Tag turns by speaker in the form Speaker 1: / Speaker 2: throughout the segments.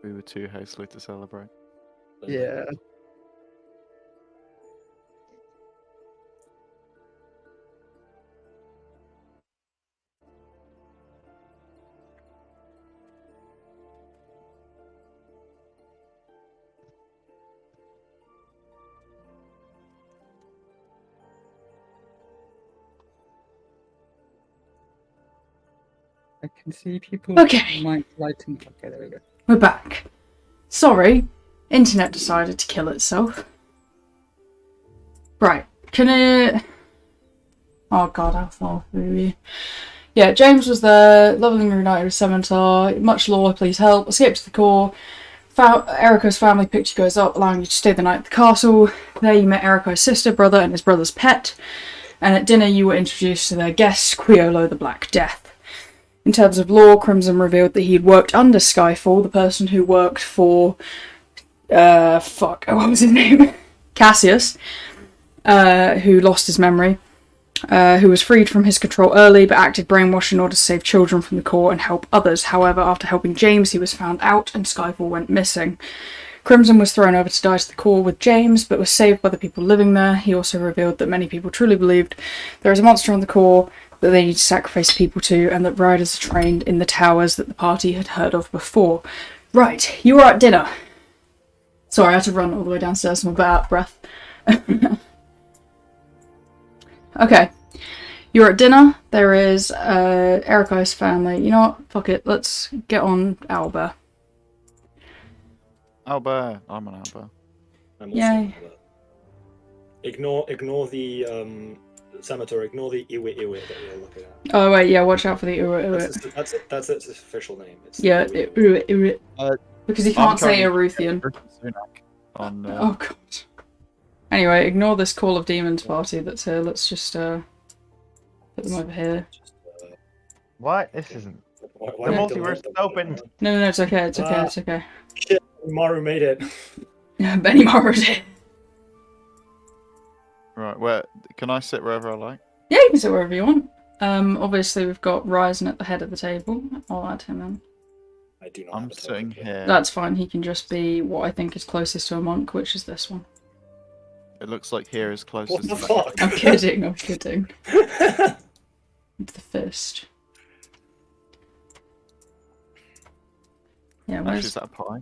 Speaker 1: We were too hastily to celebrate.
Speaker 2: Yeah. I can see people.
Speaker 3: Okay.
Speaker 2: Lighting. Okay, there we go.
Speaker 3: We're back. Sorry, internet decided to kill itself. Right, can it... Oh god, how far through are you? Yeah, James was there, lovingly reunited with Scimitar, much lore, please help, escape to the core. Eriko's family picture goes up, allowing you to stay the night at the castle. There you met Eriko's sister, brother, and his brother's pet. And at dinner you were introduced to their guest, Quiolo the Black Death. In terms of lore, Crimson revealed that he had worked under Skyfall, the person who worked for... what was his name? Cassius, who lost his memory. Who was freed from his control early but acted brainwashed in order to save children from the core and help others. However, after helping James, he was found out and Skyfall went missing. Crimson was thrown over to die to the core with James, but was saved by the people living there. He also revealed that many people truly believed there is a monster on the core that they need to sacrifice people to, and that riders are trained in the towers that the party had heard of before. Right, you were at dinner. Sorry, I had to run all the way downstairs. I'm about out of breath. Okay. You're at dinner. There is Eriko's family. You know what? Fuck it. Let's get on Owlbear.
Speaker 1: Owlbear. I'm an owlbear.
Speaker 4: I'm also
Speaker 3: Yay.
Speaker 4: Ignore the Scimitar, ignore the Iwi that you're looking at.
Speaker 3: Oh wait, yeah. Watch out for the Uwit.
Speaker 4: That's its official name. It's
Speaker 3: Yeah,
Speaker 4: Iwi.
Speaker 3: Uwit. Because you can't say Arithia.
Speaker 1: On,
Speaker 3: Oh god. Anyway, ignore this Call of Demons party that's here. Let's just put them over here.
Speaker 5: What? This isn't.
Speaker 4: Why
Speaker 5: The
Speaker 4: did
Speaker 5: multiverse
Speaker 4: delete them?
Speaker 5: opened.
Speaker 3: No, it's okay. It's okay. It's okay.
Speaker 4: Shit, Maru made it.
Speaker 3: Benny Morris.
Speaker 1: Right, where can I sit wherever I like?
Speaker 3: Yeah, you can sit wherever you want. Obviously we've got Ryzen at the head of the table. I'll add him in.
Speaker 4: I do not.
Speaker 1: I'm
Speaker 4: have a
Speaker 1: sitting
Speaker 4: token.
Speaker 1: here.
Speaker 3: That's fine. He can just be what I think is closest to a monk, which is this one.
Speaker 1: It looks like here is closest.
Speaker 4: What the
Speaker 1: to
Speaker 4: fuck?
Speaker 3: I'm kidding. I'm kidding. It's the fist. Yeah,
Speaker 1: Actually,
Speaker 3: where's...
Speaker 1: is that a pie?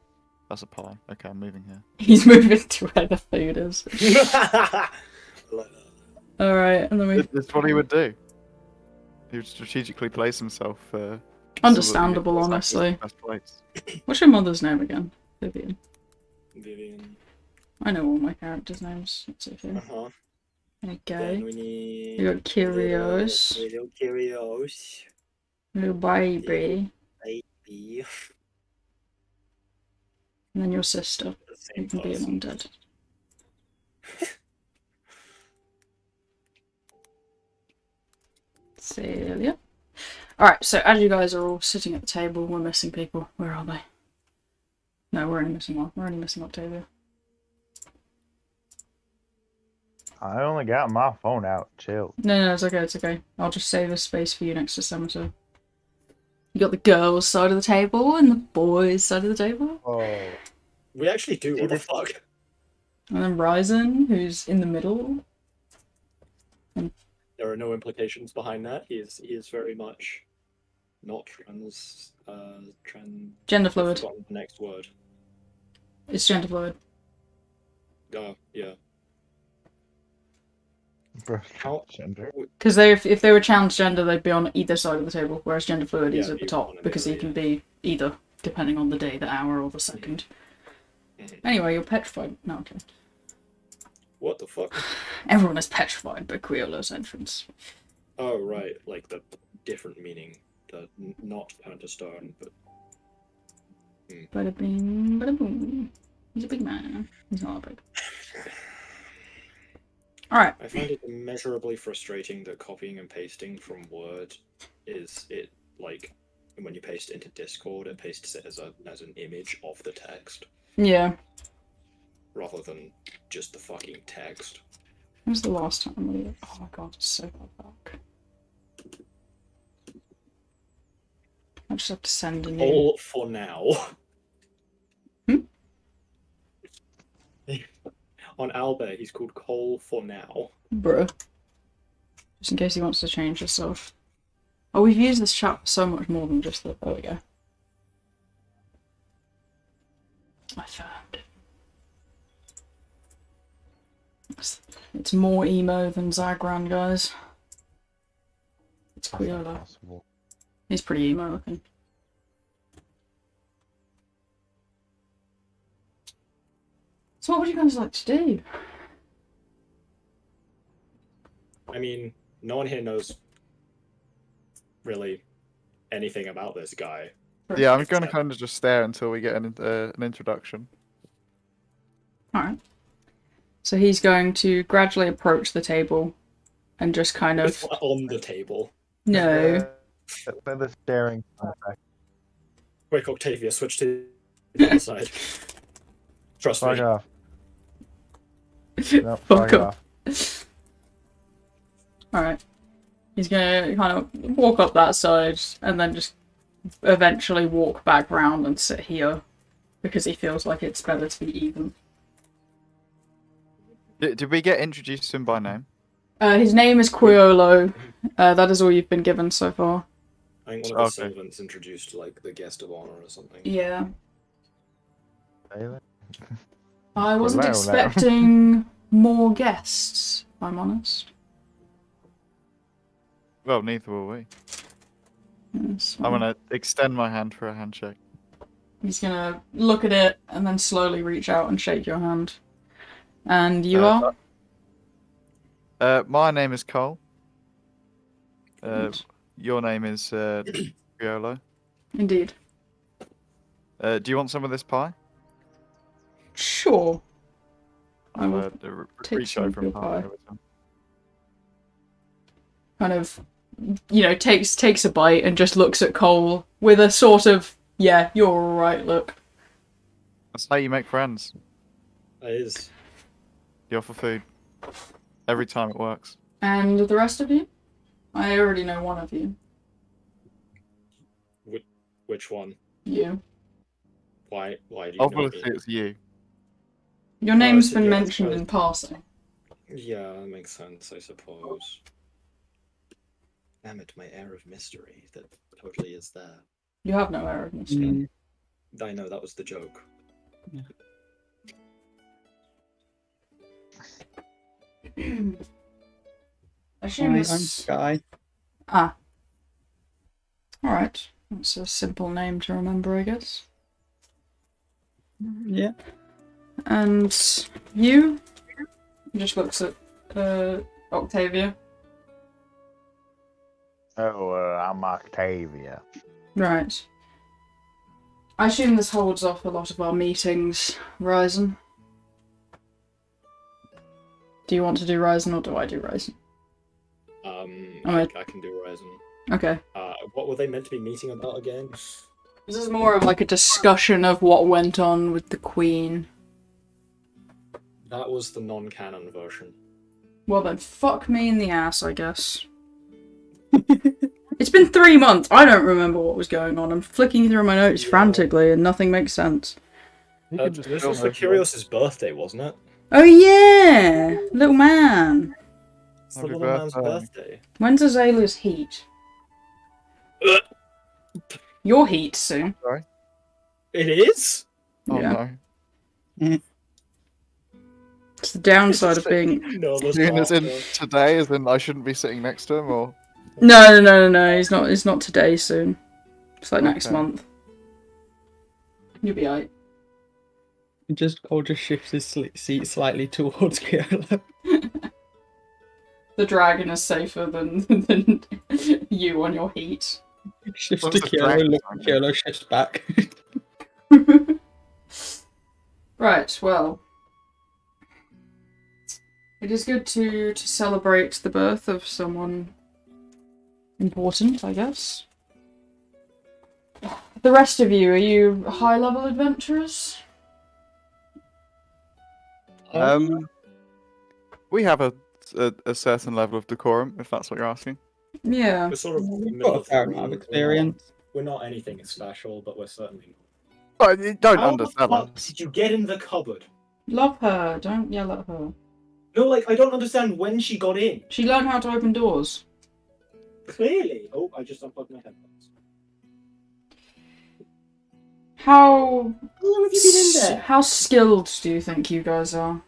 Speaker 1: That's a pie. Okay, I'm moving here.
Speaker 3: He's moving to where the food is. Alright, and then we...
Speaker 1: That's what he would do. He would strategically place himself.
Speaker 3: Understandable,
Speaker 1: so that he
Speaker 3: honestly.
Speaker 1: best place.
Speaker 3: What's your mother's name again? Vivian.
Speaker 4: Vivian.
Speaker 3: I know all my characters' names. It's okay.
Speaker 4: Uh-huh. Then
Speaker 3: Okay.
Speaker 4: we need...
Speaker 3: You got Kyrios.
Speaker 4: Little Kyrios.
Speaker 3: Little baby.
Speaker 4: Baby.
Speaker 3: And then your sister.
Speaker 4: The same
Speaker 3: You can be an
Speaker 4: person.
Speaker 3: undead. Celia. Alright, so as you guys are all sitting at the table, we're missing people. Where are they? No, we're only missing one. We're only missing Octavia.
Speaker 5: I only got my phone out. Chill.
Speaker 3: No, it's okay, it's okay. I'll just save a space for you next to Scimitar. You got the girls' side of the table and the boys' side of the table.
Speaker 5: Oh.
Speaker 4: We actually do. What the fuck?
Speaker 3: And then Ryzen, who's in the middle.
Speaker 4: There are no implications behind that. He is very much not trans.
Speaker 3: Gender fluid.
Speaker 4: I've forgotten the next word.
Speaker 3: It's gender fluid.
Speaker 4: Yeah.
Speaker 5: Gender.
Speaker 3: Because if they were transgender, they'd be on either side of the table, whereas gender fluid is
Speaker 4: Yeah,
Speaker 3: at the
Speaker 4: you
Speaker 3: top,
Speaker 4: wanna be
Speaker 3: because he
Speaker 4: right,
Speaker 3: can
Speaker 4: yeah.
Speaker 3: be either, depending on the day, the hour, or the second. Anyway, you're petrified. No, okay.
Speaker 4: What the fuck?
Speaker 3: Everyone is petrified by Quiolo's entrance.
Speaker 4: Oh right, like the different meaning, the not turned to stone, but
Speaker 3: Bada bing, bada boom. He's a big man. He's not that big. Alright.
Speaker 4: I find it immeasurably frustrating that copying and pasting from Word is it like when you paste it into Discord, it pastes it as an image of the text
Speaker 3: Yeah.
Speaker 4: rather than just the fucking text.
Speaker 3: When was the last time we... Oh my god, it's so far back. I just have to send a new...
Speaker 4: All for now. on Albert, he's called Cole for now.
Speaker 3: Bruh. Just in case he wants to change himself. Oh, we've used this chat for so much more than just the... There we go. I found it. It's more emo than Zagran, guys. It's
Speaker 5: That's
Speaker 3: Quiolo.
Speaker 5: impossible.
Speaker 3: He's pretty emo looking. So what would you guys like to do?
Speaker 4: I mean, no one here knows really anything about this guy.
Speaker 1: Yeah, I'm going to kind of just stare until we get an introduction.
Speaker 3: Alright. So he's going to gradually approach the table and just kind
Speaker 4: It's
Speaker 3: of...
Speaker 4: on the table.
Speaker 3: No.
Speaker 5: The staring contact.
Speaker 4: Quick, Octavia, switch to the other side. Trust
Speaker 5: Fuck
Speaker 4: me.
Speaker 5: off. No,
Speaker 3: Fuck
Speaker 5: fuck
Speaker 3: off.
Speaker 5: off.
Speaker 3: Alright. He's gonna kind of walk up that side and then just eventually walk back round and sit here because he feels like it's better to be even.
Speaker 1: Did we get introduced to him by name?
Speaker 3: His name is Quiolo. That is all you've been given so far.
Speaker 4: I think one of the
Speaker 1: Okay.
Speaker 4: servants introduced like the guest of honor or something.
Speaker 3: Yeah.
Speaker 5: Taylor?
Speaker 3: I wasn't
Speaker 5: Hello, there.
Speaker 3: expecting more guests, if I'm honest.
Speaker 1: Well, neither will we.
Speaker 3: Yes.
Speaker 1: I'm going to extend my hand for a handshake.
Speaker 3: He's gonna look at it and then slowly reach out and shake your hand. And you
Speaker 1: Uh,
Speaker 3: are?
Speaker 1: My name is Cole.
Speaker 3: Good.
Speaker 1: Your name is Riolo.
Speaker 3: Indeed.
Speaker 1: Do you want some of this pie?
Speaker 3: Sure. I
Speaker 1: I'll
Speaker 3: will take
Speaker 1: reach
Speaker 3: some of
Speaker 1: over and
Speaker 3: your
Speaker 1: pass
Speaker 3: pie.
Speaker 1: it over to him.
Speaker 3: Kind of, you know, takes a bite and just looks at Cole with a sort of, yeah, you're alright look.
Speaker 1: That's how you make friends.
Speaker 4: That is.
Speaker 1: You offer food. Every time it works.
Speaker 3: And the rest of you? I already know one of you.
Speaker 4: Which one?
Speaker 3: You.
Speaker 4: Why do you know
Speaker 1: Obviously,
Speaker 4: me?
Speaker 1: it's you.
Speaker 3: Your name's
Speaker 4: so
Speaker 3: been
Speaker 4: yeah,
Speaker 3: mentioned
Speaker 4: so-
Speaker 3: in passing.
Speaker 4: Yeah, that makes sense, I suppose. Damn it, my air of mystery that totally is there.
Speaker 3: You have no air of mystery.
Speaker 4: I know, that was the joke.
Speaker 3: I assume
Speaker 2: Hi,
Speaker 3: this...
Speaker 2: I'm Sky.
Speaker 3: Ah. Alright. That's a simple name to remember, I guess.
Speaker 2: Yeah.
Speaker 3: And you? He just looks at Octavia.
Speaker 5: Oh, I'm Octavia.
Speaker 3: Right. I assume this holds off a lot of our meetings, Ryzen. Do you want to do Ryzen or do I do Ryzen?
Speaker 4: I can do Ryzen.
Speaker 3: Okay.
Speaker 4: What were they meant to be meeting about again?
Speaker 3: This is more of like a discussion of what went on with the Queen.
Speaker 4: That was the non-canon version.
Speaker 3: Well then, fuck me in the ass, I guess. It's been 3 months. I don't remember what was going on. I'm flicking through my notes frantically and nothing makes sense.
Speaker 1: You can just
Speaker 4: This
Speaker 1: film
Speaker 4: was for
Speaker 1: it if you want.
Speaker 4: Curios's birthday, wasn't it?
Speaker 3: Oh yeah! Little man.
Speaker 4: It's the
Speaker 1: Happy
Speaker 4: little man's
Speaker 1: birthday.
Speaker 4: birthday.
Speaker 3: When's Azalea's heat? Your heat soon.
Speaker 1: Sorry.
Speaker 4: It is?
Speaker 1: Oh
Speaker 3: Yeah.
Speaker 1: no.
Speaker 3: It's the downside of being...
Speaker 4: No, that's
Speaker 1: Soon
Speaker 4: not.
Speaker 1: as in today, as in I shouldn't be sitting next to him, or
Speaker 3: No. It's not today soon. It's like next
Speaker 1: Okay.
Speaker 3: month. You'll be alright.
Speaker 2: Cole just shifts his seat slightly towards Kyola.
Speaker 3: The dragon is safer than you on your heat.
Speaker 2: Shifts
Speaker 1: What's
Speaker 2: to
Speaker 1: the
Speaker 2: Kyola,
Speaker 1: dragon
Speaker 2: look,
Speaker 1: talking?
Speaker 2: Kyola shifts back.
Speaker 3: Right, well. It is good to celebrate the birth of someone important, I guess. The rest of you, are you high-level adventurers?
Speaker 1: we have a certain level of decorum, if that's what you're asking.
Speaker 3: Yeah.
Speaker 4: We're sort of in the
Speaker 2: We've
Speaker 4: middle
Speaker 2: got a
Speaker 4: of
Speaker 2: fair
Speaker 4: the
Speaker 2: amount of
Speaker 4: road.
Speaker 2: experience.
Speaker 4: We're not anything special, but we're certainly.
Speaker 1: But you don't
Speaker 4: How the
Speaker 1: understand
Speaker 4: fuck
Speaker 1: us.
Speaker 4: did you get in the cupboard?
Speaker 3: Love her. Don't yell at her.
Speaker 4: No, like, I don't understand when she got in.
Speaker 3: She learned how to open doors.
Speaker 4: Clearly. Oh, I just unplugged my headphones.
Speaker 3: How
Speaker 4: How long have you been in there?
Speaker 3: how skilled do you think you guys are?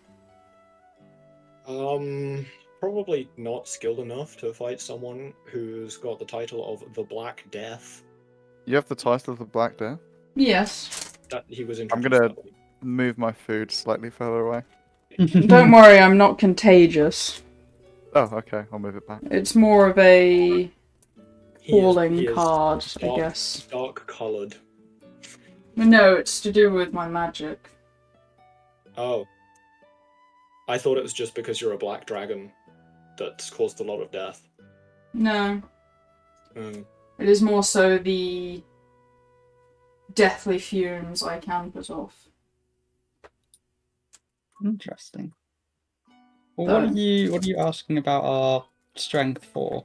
Speaker 4: Probably not skilled enough to fight someone who's got the title of the Black Death.
Speaker 1: You have the title of the Black Death?
Speaker 3: Yes.
Speaker 4: That he was
Speaker 1: I'm
Speaker 4: introduced.
Speaker 1: gonna
Speaker 4: that way.
Speaker 1: move my food slightly further away.
Speaker 3: Don't worry, I'm not contagious.
Speaker 1: Oh, okay. I'll move it back.
Speaker 3: It's more of a falling
Speaker 4: He is
Speaker 3: card, I
Speaker 4: dark-
Speaker 3: guess.
Speaker 4: Dark coloured.
Speaker 3: But no, it's to do with my magic.
Speaker 4: Oh. I thought it was just because you're a black dragon that's caused a lot of death.
Speaker 3: No,
Speaker 4: Mm.
Speaker 3: it is more so the deathly fumes I can put off.
Speaker 2: Interesting. Well, what
Speaker 3: So-
Speaker 2: are you asking about our strength for?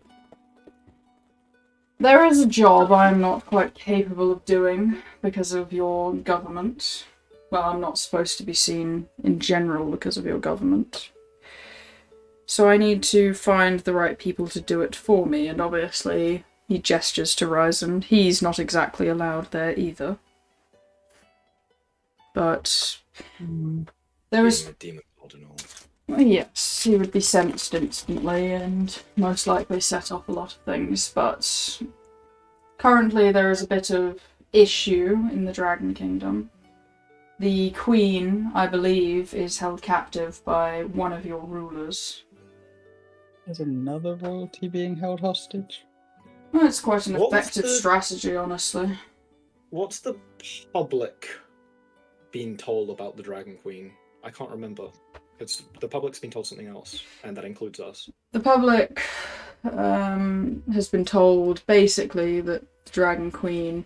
Speaker 3: There is a job I am not quite capable of doing because of your government. Well, I'm not supposed to be seen in general because of your government. So I need to find the right people to do it for me, and obviously he gestures to Ryzen. He's not exactly allowed there either. But there is...
Speaker 4: Being a demon god and all.
Speaker 3: Well, yes, he would be sensed instantly and most likely set off a lot of things, but currently there is a bit of issue in the Dragon Kingdom. The Queen, I believe, is held captive by one of your rulers.
Speaker 2: Is another royalty being held hostage?
Speaker 3: Well, it's quite an
Speaker 4: What was
Speaker 3: effective
Speaker 4: the-
Speaker 3: strategy, honestly.
Speaker 4: What's the public being told about the Dragon Queen? I can't remember. The public's been told something else, and that includes us.
Speaker 3: The public has been told basically that the Dragon Queen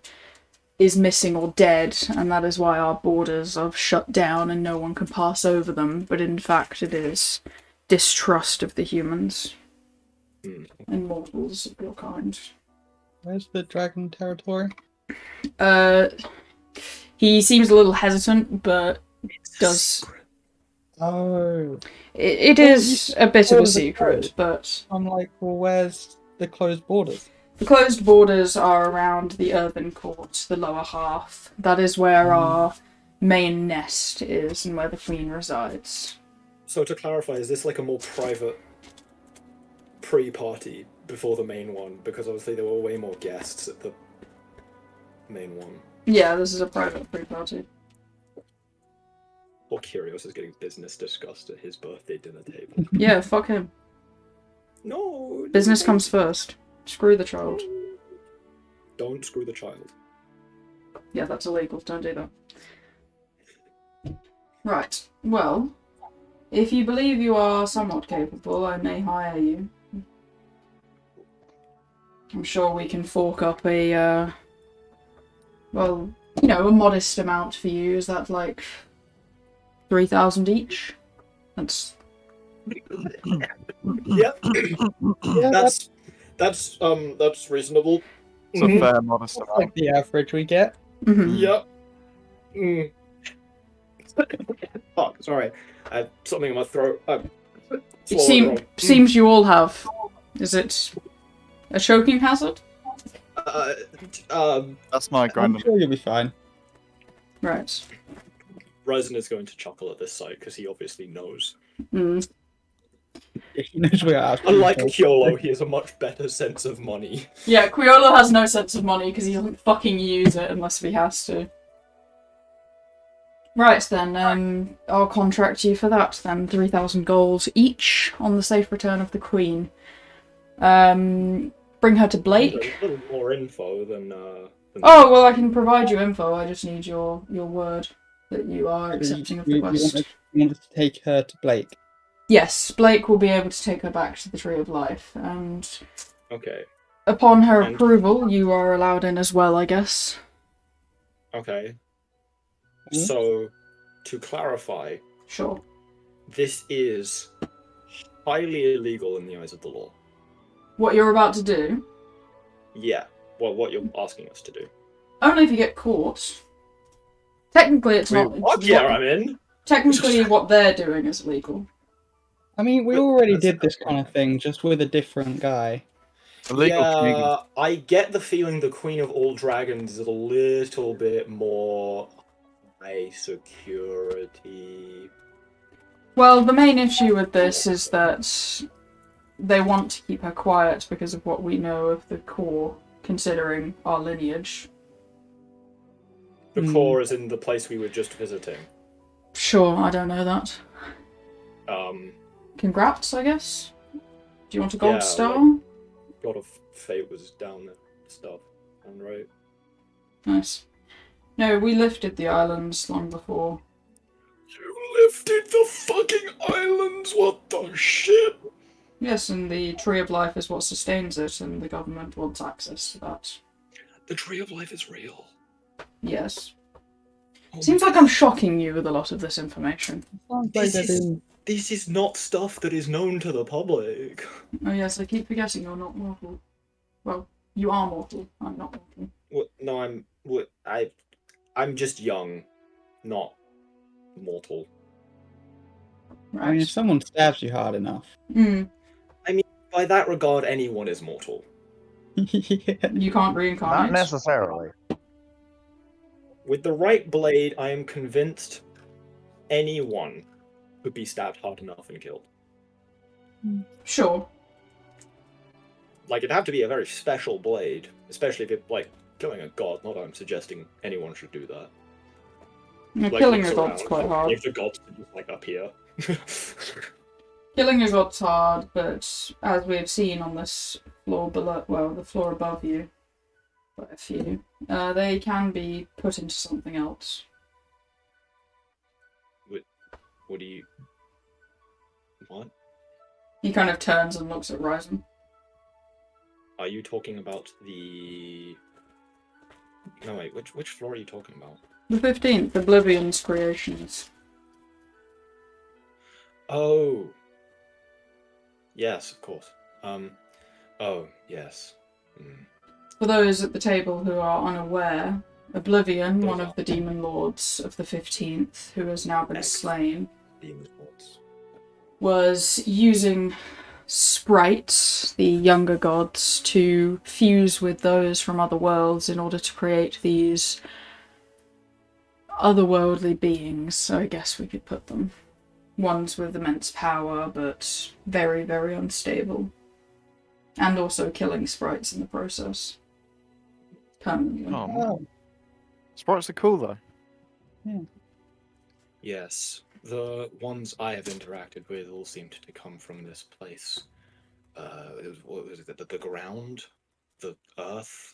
Speaker 3: is missing or dead, and that is why our borders are shut down and no one can pass over them. But in fact, it is distrust of the humans
Speaker 4: Hmm.
Speaker 3: and mortals of your kind.
Speaker 2: Where's the dragon territory?
Speaker 3: He seems a little hesitant, but does.
Speaker 2: Oh,
Speaker 3: It
Speaker 2: Well,
Speaker 3: is a bit of a
Speaker 2: what is it
Speaker 3: secret,
Speaker 2: called?
Speaker 3: but
Speaker 2: I'm like, well, where's the closed borders?
Speaker 3: the closed borders are around the earthen court, the lower half. That is where our main nest is and where the queen resides.
Speaker 4: So to clarify, is this like a more private pre-party before the main one? Because obviously there were way more guests at the main one.
Speaker 3: Yeah, this is a private pre-party.
Speaker 4: Poor Kyrios is getting business discussed at his birthday dinner table.
Speaker 3: Yeah, fuck him.
Speaker 4: No!
Speaker 3: Business comes first. Screw the child.
Speaker 4: Don't screw the child.
Speaker 3: Yeah, that's illegal. Don't do that. Right. Well, if you believe you are somewhat capable, I may hire you. I'm sure we can fork up a, well, you know, a modest amount for you. Is that like 3,000 each? That's...
Speaker 4: Yep.
Speaker 2: Yeah,
Speaker 4: That's reasonable.
Speaker 1: It's a
Speaker 4: Mhm.
Speaker 1: fair, modest
Speaker 2: that's
Speaker 1: amount.
Speaker 2: like the average we get.
Speaker 3: Mhm.
Speaker 4: Yep. Mm. Fuck, sorry. I had something in my throat.
Speaker 3: It seems you all have. Is it a choking hazard?
Speaker 1: That's my
Speaker 2: I'm
Speaker 1: grind.
Speaker 2: sure you'll be fine.
Speaker 3: Right.
Speaker 4: Ryzen is going to chuckle at this sight because he obviously knows.
Speaker 3: Mm.
Speaker 2: He knows we're out.
Speaker 4: Unlike Kyolo, he has a much better sense of money.
Speaker 3: Yeah, Quiolo has no sense of money because he doesn't fucking use it unless he has to. Right then, I'll contract you for that then. 3,000 gold each on the safe return of the Queen. Bring her to Blake.
Speaker 4: A little more info than
Speaker 3: Oh, well, I can provide you info. I just need your word that you are accepting of the
Speaker 2: You
Speaker 3: quest.
Speaker 2: want us to take her to Blake?
Speaker 3: Yes, Blake will be able to take her back to the Tree of Life, and
Speaker 4: Okay.
Speaker 3: upon her
Speaker 4: And-
Speaker 3: approval, you are allowed in as well, I guess.
Speaker 4: Okay.
Speaker 2: Hmm?
Speaker 4: So, to clarify,
Speaker 3: Sure.
Speaker 4: this is highly illegal in the eyes of the law.
Speaker 3: What you're about to do,
Speaker 4: Yeah. Well, what you're asking us to do.
Speaker 3: only if you get caught. Technically, it's not.
Speaker 4: Fuck yeah, I'm in.
Speaker 3: Technically, what they're doing is illegal.
Speaker 2: I mean, we
Speaker 4: But
Speaker 2: already
Speaker 4: that's
Speaker 2: did this
Speaker 4: not
Speaker 2: kind of thing, just with a different guy.
Speaker 1: Illegal communion.
Speaker 4: Yeah, I get the feeling the Queen of All Dragons is a little bit more high security.
Speaker 3: Well, the main issue with this is that they want to keep her quiet because of what we know of the core, considering our lineage.
Speaker 4: The core is in the place we were just visiting.
Speaker 3: Sure, I don't know that.
Speaker 4: Um,
Speaker 3: Congrats, I guess? Do you want a gold
Speaker 4: Yeah,
Speaker 3: star?
Speaker 4: God of Fate was down there. Stuff. And right.
Speaker 3: Nice. No, we lifted the islands long before.
Speaker 4: You lifted the fucking islands. What the shit?
Speaker 3: Yes, and the Tree of Life is what sustains it, and the government wants access to that.
Speaker 4: The Tree of Life is real.
Speaker 3: Yes.
Speaker 4: Oh
Speaker 3: Seems
Speaker 4: my
Speaker 3: like I'm shocking you with a lot of this information.
Speaker 2: Sounds like
Speaker 4: This is not stuff that is known to the public.
Speaker 3: Oh yes, I keep forgetting you're not mortal. Well, you are mortal. I'm not mortal.
Speaker 4: No, I'm just young, not mortal.
Speaker 3: Right.
Speaker 2: I mean, if someone stabs you hard enough.
Speaker 3: Mm,
Speaker 4: By that regard, anyone is mortal.
Speaker 2: Yeah.
Speaker 3: you can't reincarnate.
Speaker 5: Not necessarily.
Speaker 4: With the right blade, I am convinced anyone could be stabbed hard enough and killed.
Speaker 3: Sure.
Speaker 4: Like, it'd have to be a very special blade, especially if it's, like, killing a god. Not that I'm suggesting anyone should do that.
Speaker 3: Yeah,
Speaker 4: Like,
Speaker 3: killing a
Speaker 4: looks
Speaker 3: god's
Speaker 4: around,
Speaker 3: quite hard.
Speaker 4: if the gods could just, like, appear.
Speaker 3: Killing a god's hard, but as we've seen on this floor below, well, the floor above you, quite a few, they can be put into something else.
Speaker 4: What do you... What?
Speaker 3: He kind of turns and looks at Ryzen.
Speaker 4: Are you talking about the... No, wait, which floor are you talking about?
Speaker 3: The 15th, Oblivion's creations.
Speaker 4: Oh. Yes, of course. Oh, yes. Mm.
Speaker 3: For those at the table who are unaware, Oblivion,
Speaker 4: Those
Speaker 3: one
Speaker 4: are-
Speaker 3: of the demon lords of the 15th, who has now been
Speaker 4: Ex-
Speaker 3: slain,
Speaker 4: Demon Lords.
Speaker 3: was using sprites, the younger gods, to fuse with those from other worlds in order to create these otherworldly beings, so I guess we could put them. Ones with immense power, but very, very unstable. And also killing sprites in the process. Permanently.
Speaker 1: Oh, man.
Speaker 2: Oh,
Speaker 1: Sprites are cool though.
Speaker 4: Yes, the ones I have interacted with all seemed to come from this place. What was it? The ground? The earth?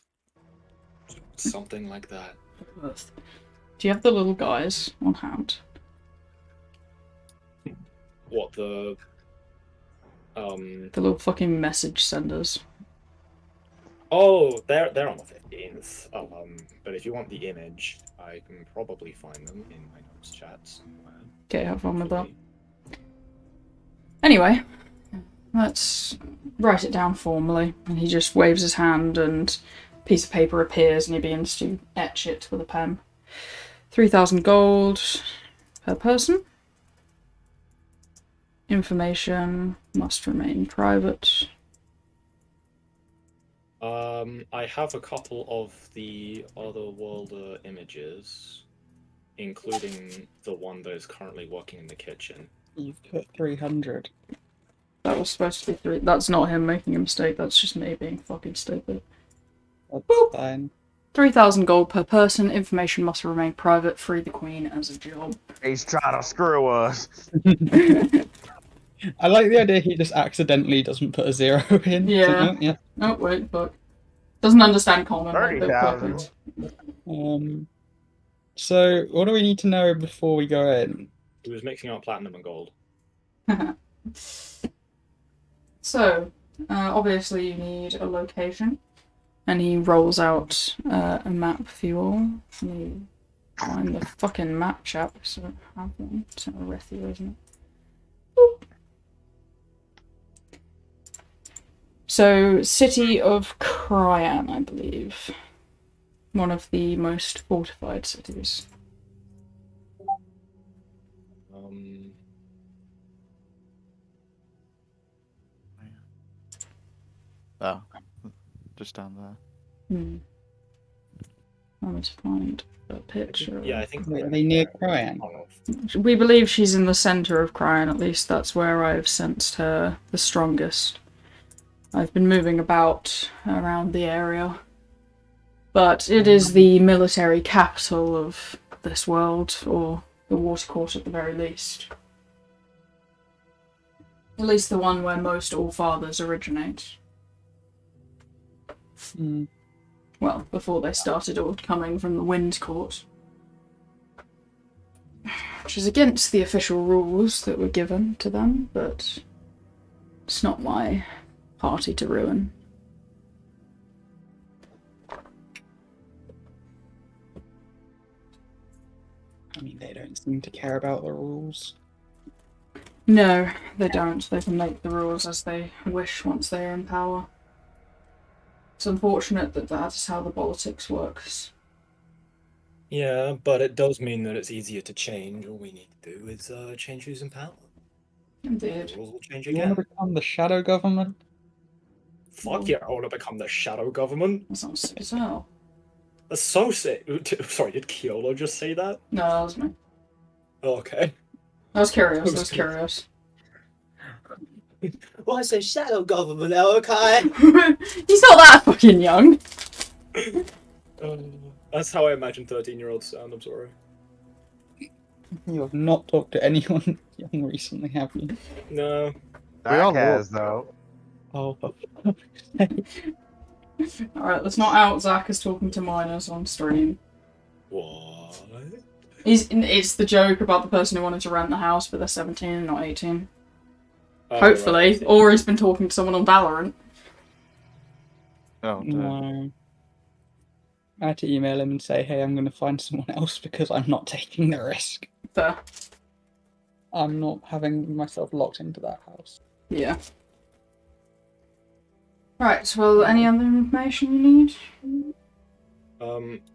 Speaker 4: Something like that.
Speaker 3: Earth. Do you have the little guys on hand?
Speaker 4: What, the...
Speaker 3: The little fucking message senders.
Speaker 4: Oh, they're on the 15th. But if you want the image, I can probably find them in my notes chat somewhere.
Speaker 3: Okay, have fun with that. Anyway, let's write it down formally. And he just waves his hand and a piece of paper appears and he begins to etch it with a pen. 3,000 gold per person. Information must remain private.
Speaker 4: I have a couple of the otherworlder images, including the one that is currently working in the kitchen.
Speaker 2: you've put 300.
Speaker 3: That was supposed to be 3. That's not him making a mistake, that's just me being fucking stupid.
Speaker 2: That's
Speaker 3: Boop.
Speaker 2: fine.
Speaker 3: 3,000 gold per person. Information must remain private. Free the queen as a job.
Speaker 5: He's trying to screw us.
Speaker 2: I like the idea he just accidentally doesn't put a 0 in.
Speaker 3: Yeah.
Speaker 2: Yeah.
Speaker 3: Oh, wait, fuck. Doesn't understand common.
Speaker 5: 30,000.
Speaker 2: So, what do we need to know before we go in?
Speaker 4: He was mixing up platinum and gold.
Speaker 3: So, obviously you need a location. And he rolls out a map for you all. Let me find the fucking map, chap, because I don't have one. It's Arithia, isn't it? Boop. So, city of Cryan, I believe. One of the most fortified cities.
Speaker 1: Oh, just down there.
Speaker 3: I want to find a picture.
Speaker 4: Yeah, I think.
Speaker 2: Wait, are they near Cryan?
Speaker 3: We believe she's in the centre of Cryan, at least that's where I've sensed her the strongest. I've been moving about around the area. But it is the military capital of this world, or the watercourt at the very least. At least the one where most All-Fathers originate. Well, before they started all coming from the Wind Court. Which is against the official rules that were given to them, but it's not my party to ruin.
Speaker 2: I mean, they don't seem to care about the rules.
Speaker 3: No, they don't. They can make the rules as they wish once they are in power. It's unfortunate that that is how the politics works.
Speaker 4: Yeah, but it does mean that it's easier to change. All we need to do is change who's in power.
Speaker 3: Indeed.
Speaker 4: The rules will change
Speaker 2: You want
Speaker 4: again.
Speaker 2: to become the shadow government?
Speaker 4: Fuck yeah, I want to become the shadow government.
Speaker 3: That sounds sick as hell.
Speaker 4: That's so sick. Sorry, did Kyolo just say that?
Speaker 3: No, that was me.
Speaker 4: Oh, okay.
Speaker 3: I was curious, I was curious.
Speaker 4: Well, I say shadow government, okay.
Speaker 3: He's not that fucking young.
Speaker 4: That's how I imagine 13-year-olds sound, I'm sorry.
Speaker 2: You have not talked to anyone young recently, have you?
Speaker 4: No.
Speaker 5: Zach has, though.
Speaker 2: Oh, for
Speaker 3: Alright, let's not out Zach as talking to minors on stream.
Speaker 4: What?
Speaker 3: It's the joke about the person who wanted to rent the house, but they're 17 and not 18.
Speaker 4: Oh,
Speaker 3: Hopefully.
Speaker 4: right.
Speaker 3: Or he's been talking to someone on Valorant.
Speaker 1: Oh, dear.
Speaker 2: no. I had to email him and say, hey, I'm going to find someone else because I'm not taking the risk.
Speaker 3: Fair.
Speaker 2: I'm not having myself locked into that house.
Speaker 3: Yeah. Right, well, any other information you need?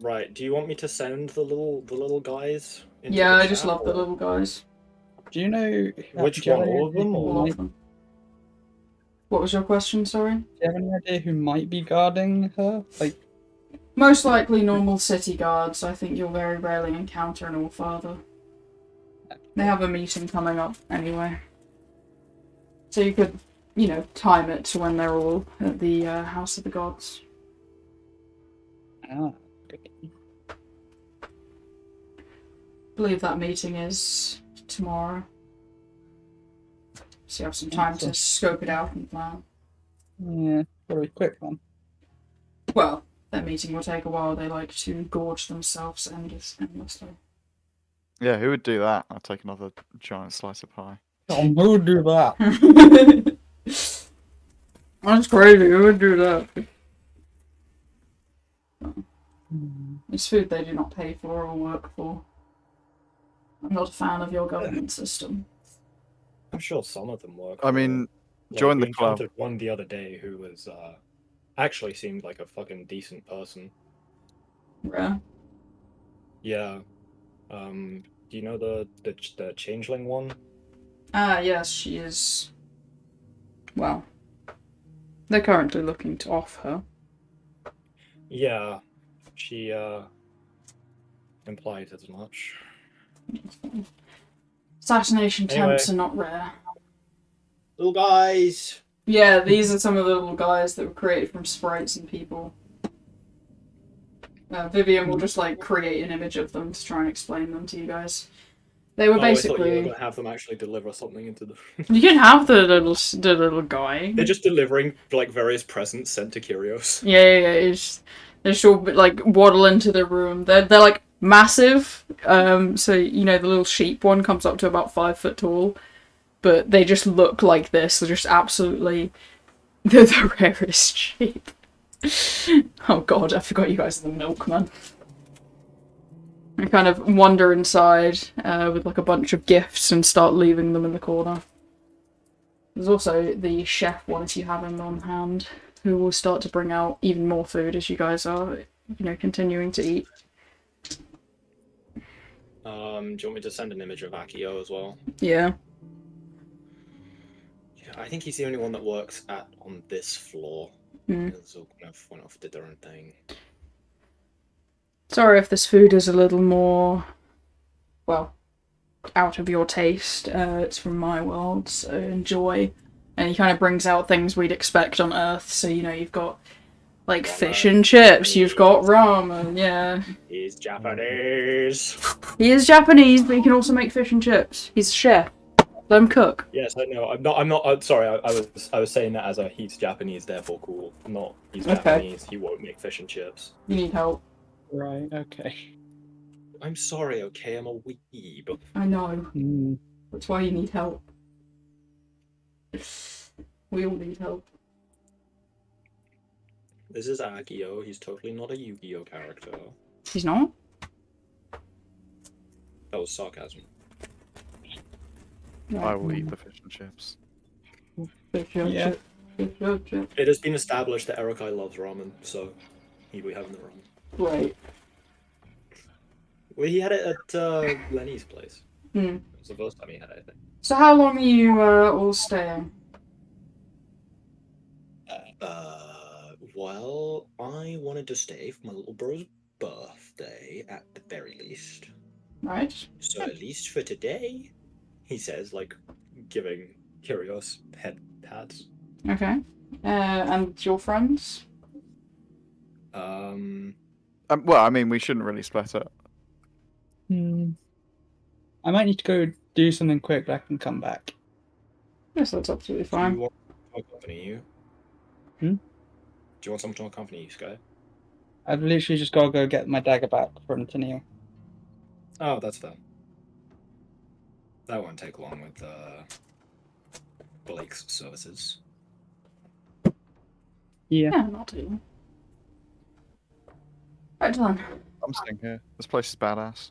Speaker 4: Right. Do you want me to send the little guys? Into
Speaker 3: Yeah,
Speaker 4: the
Speaker 3: I just
Speaker 4: chat,
Speaker 3: love the
Speaker 4: or-
Speaker 3: little guys.
Speaker 2: Do you know...
Speaker 4: Which
Speaker 2: do you have
Speaker 4: one,
Speaker 2: any
Speaker 4: all of
Speaker 2: idea
Speaker 4: them,
Speaker 2: who
Speaker 4: or-
Speaker 3: All
Speaker 2: might-
Speaker 3: of them. What was your question, sorry?
Speaker 2: Do you have any idea who might be guarding her? Like,
Speaker 3: Most likely normal city guards. I think you'll very rarely encounter an All-Father. They have a meeting coming up anyway. So you could, you know, time it to when they're all at the House of the Gods.
Speaker 2: good.
Speaker 3: I believe that meeting is tomorrow. So you have some time to scope it out and plan.
Speaker 2: Yeah, very quick then.
Speaker 3: Well, that meeting will take a while. They like to gorge themselves endlessly.
Speaker 1: Yeah, who would do that? I'd take another giant slice of pie.
Speaker 2: Who would do that?
Speaker 3: That's crazy. Who would do that? It's food they do not pay for or work for. I'm not a fan of your government system.
Speaker 4: I'm sure some of them work.
Speaker 1: I mean,
Speaker 4: Like,
Speaker 1: join
Speaker 4: we
Speaker 1: the club.
Speaker 4: encountered one the other day who was actually seemed like a fucking decent person.
Speaker 3: Rare.
Speaker 4: Yeah. Do you know the changeling one?
Speaker 3: Ah, yes, she is. Well, they're currently looking to off her.
Speaker 4: Yeah. She implied as much.
Speaker 3: Assassination attempts
Speaker 4: Anyway.
Speaker 3: are not rare.
Speaker 4: Little guys.
Speaker 3: Yeah, these are some of the little guys that were created from sprites and people. Vivian will just like create an image of them to try and explain them to you guys. They were
Speaker 4: Oh, I thought you were
Speaker 3: basically.
Speaker 4: gonna have them actually deliver something into the.
Speaker 3: You can have the little guy.
Speaker 4: They're just delivering like various presents sent to Kyrios.
Speaker 3: Yeah. They're just all like waddle into the room. They're like massive. So you know the little sheep one comes up to about 5 foot tall, but they just look like this. They're just absolutely they're the rarest sheep. Oh god, I forgot you guys are the milkman. I kind of wander inside with like a bunch of gifts and start leaving them in the corner. There's also the chef one if you have him on hand, who will start to bring out even more food as you guys are, you know, continuing to eat.
Speaker 4: Do you want me to send an image of Akio as well?
Speaker 3: Yeah.
Speaker 4: Yeah, I think he's the only one that works on this floor.
Speaker 3: Mm.
Speaker 4: It's all kind of went off, did their own thing.
Speaker 3: Sorry if this food is a little more, well, out of your taste. It's from my world, so enjoy. And he kind of brings out things we'd expect on Earth. So, you know, you've got, like, fish and chips, you've got ramen, yeah.
Speaker 4: He's Japanese.
Speaker 3: He is Japanese, but he can also make fish and chips. He's a chef. Let him cook.
Speaker 4: Yes, I know. I'm not. I'm sorry. I was saying that as a he's Japanese, therefore cool. Not he's
Speaker 3: Okay.
Speaker 4: Japanese. He won't make fish and chips.
Speaker 3: You need help.
Speaker 2: Right, okay.
Speaker 4: I'm sorry. Okay, I'm a weeb.
Speaker 3: I know.
Speaker 2: Mm.
Speaker 3: That's why you need help. We all need help.
Speaker 4: This is Akio. He's totally not a Yu-Gi-Oh character.
Speaker 3: He's not?
Speaker 4: That was sarcasm.
Speaker 1: I will eat the fish and chips.
Speaker 2: Yeah.
Speaker 4: It has been established that Erikai loves ramen, so he'll be having the ramen.
Speaker 3: Right.
Speaker 4: Well, he had it at Lenny's place.
Speaker 3: Hmm.
Speaker 4: It was the first time he had it, I think.
Speaker 3: So how long are you all staying?
Speaker 4: Well, I wanted to stay for my little bro's birthday at the very least.
Speaker 3: Right.
Speaker 4: So at least for today, he says, like, giving Kyrios head pats.
Speaker 3: Okay. And your friends?
Speaker 1: Well, I mean, we shouldn't really split up.
Speaker 2: I might need to go do something quick, but I can come back.
Speaker 3: Yes, that's absolutely
Speaker 4: Do
Speaker 3: fine.
Speaker 4: you want someone to accompany you?
Speaker 2: Hmm?
Speaker 4: Do you want someone to accompany you, Sky?
Speaker 2: I've literally just got to go get my dagger back from Tennille.
Speaker 4: Oh, that's fair. That won't take long with Blake's services.
Speaker 2: Yeah.
Speaker 3: Yeah, not too. Right then.
Speaker 1: I'm staying here. This place is badass.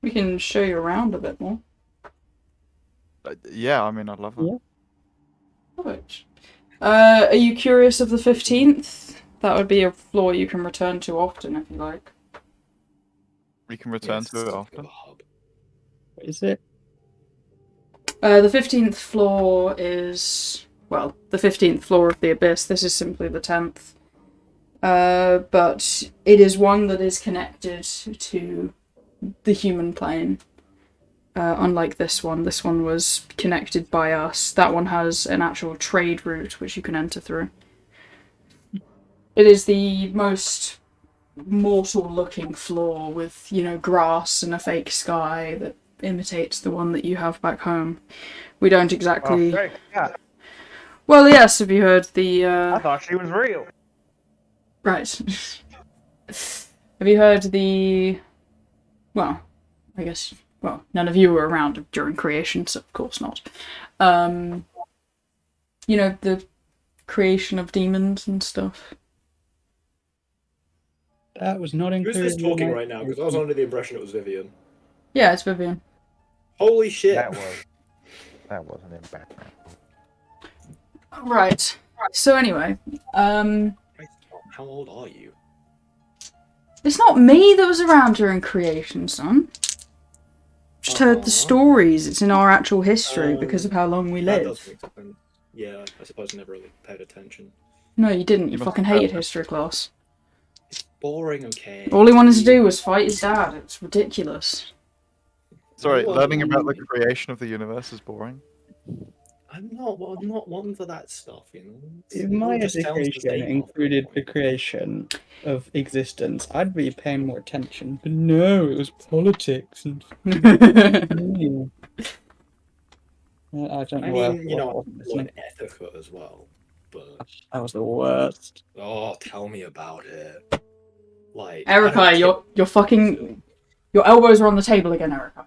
Speaker 3: We can show you around a bit more.
Speaker 1: Yeah, I mean, I'd love that.
Speaker 2: Yeah.
Speaker 3: Perfect. Are you curious of the 15th? That would be a floor you can return to often if you like.
Speaker 1: We can return to it
Speaker 4: it's
Speaker 1: often.
Speaker 4: a hub.
Speaker 2: What is it?
Speaker 3: The 15th floor is, well, the 15th floor of the Abyss. This is simply the 10th. But it is one that is connected to the human plane. Unlike this one was connected by us. That one has an actual trade route which you can enter through. It is the most mortal-looking floor with, you know, grass and a fake sky that imitates the one that you have back home. We don't exactly...
Speaker 5: Oh, great. Yeah,
Speaker 3: Well, yes, have you heard the...
Speaker 5: I thought she was real.
Speaker 3: Right. Have you heard the... Well, I guess... Well, none of you were around during creation, so of course not. You know, the creation of demons and stuff.
Speaker 2: That was not
Speaker 4: Who's
Speaker 2: included.
Speaker 4: this
Speaker 2: in
Speaker 4: talking
Speaker 2: my-
Speaker 4: right now? Because I was under the impression it was Vivian.
Speaker 3: Yeah, it's Vivian.
Speaker 4: Holy shit!
Speaker 5: That wasn't in the background.
Speaker 3: Right. So anyway,
Speaker 4: How old are you?
Speaker 3: it's not me that was around during creation, son. Just heard the stories. It's in our actual history because of how long we
Speaker 4: That
Speaker 3: live.
Speaker 4: does make sense. Yeah, I suppose I never really paid attention.
Speaker 3: No, you didn't. You
Speaker 1: You must
Speaker 3: fucking
Speaker 1: have
Speaker 3: hated
Speaker 1: heard.
Speaker 3: history class.
Speaker 4: Boring, okay.
Speaker 3: All he wanted to do was fight his dad. It's ridiculous.
Speaker 1: Sorry,
Speaker 4: Well,
Speaker 1: learning about the creation of the universe is boring.
Speaker 4: I'm not one for that stuff, you know.
Speaker 2: If
Speaker 4: It
Speaker 2: my
Speaker 4: all just sounds the
Speaker 2: education
Speaker 4: same
Speaker 2: included
Speaker 4: after
Speaker 2: the
Speaker 4: a point.
Speaker 2: creation of existence, I'd be paying more attention. But no, it was politics and. Mm. I don't know.
Speaker 4: I
Speaker 2: why
Speaker 4: mean, you know,
Speaker 2: wasn't
Speaker 4: I'm
Speaker 2: listening.
Speaker 4: an Ethica as well, but
Speaker 2: That was the worst.
Speaker 4: oh, tell me about it. Like,
Speaker 3: Erica, you're fucking... Your elbows are on the table again, Erica.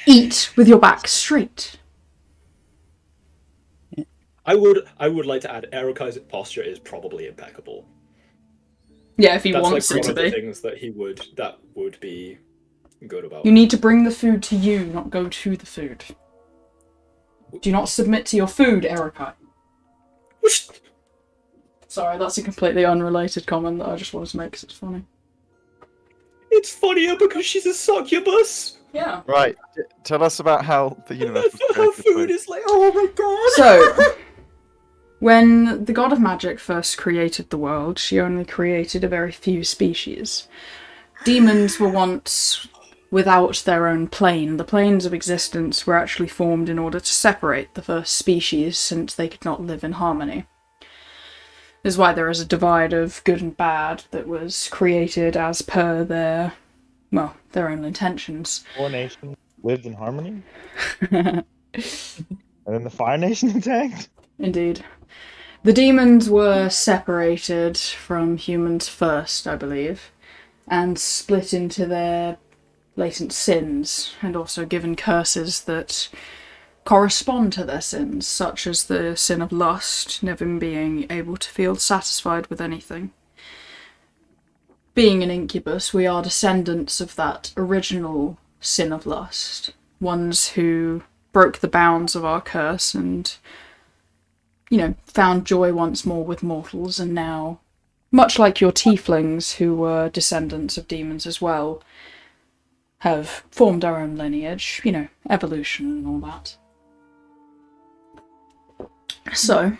Speaker 3: Eat with your back straight.
Speaker 4: I would like to add, Erika's posture is probably impeccable.
Speaker 3: Yeah, if he
Speaker 4: That's
Speaker 3: wants
Speaker 4: like
Speaker 3: it
Speaker 4: one
Speaker 3: to
Speaker 4: of the
Speaker 3: be.
Speaker 4: things that would be good about.
Speaker 3: You need to bring the food to you, not go to the food. Do not submit to your food, Erica. Sorry, that's a completely unrelated comment that I just wanted to make because it's funny.
Speaker 4: It's funnier because she's a succubus.
Speaker 3: Yeah.
Speaker 1: Right. Tell us about how the universe was
Speaker 4: Her
Speaker 1: created.
Speaker 4: food
Speaker 1: please.
Speaker 4: is like, oh my god.
Speaker 3: So, when the god of magic first created the world, she only created a very few species. Demons were once without their own plane. The planes of existence were actually formed in order to separate the first species, since they could not live in harmony. This is why there is a divide of good and bad that was created as per their own intentions.
Speaker 5: Four nations lived in harmony, and then the Fire Nation attacked.
Speaker 3: Indeed. The demons were separated from humans first, I believe, and split into their latent sins, and also given curses that correspond to their sins, such as the sin of lust, never being able to feel satisfied with anything. Being an incubus, we are descendants of that original sin of lust, ones who broke the bounds of our curse and, found joy once more with mortals, and now, much like your tieflings, who were descendants of demons as well, have formed our own lineage, evolution and all that. So,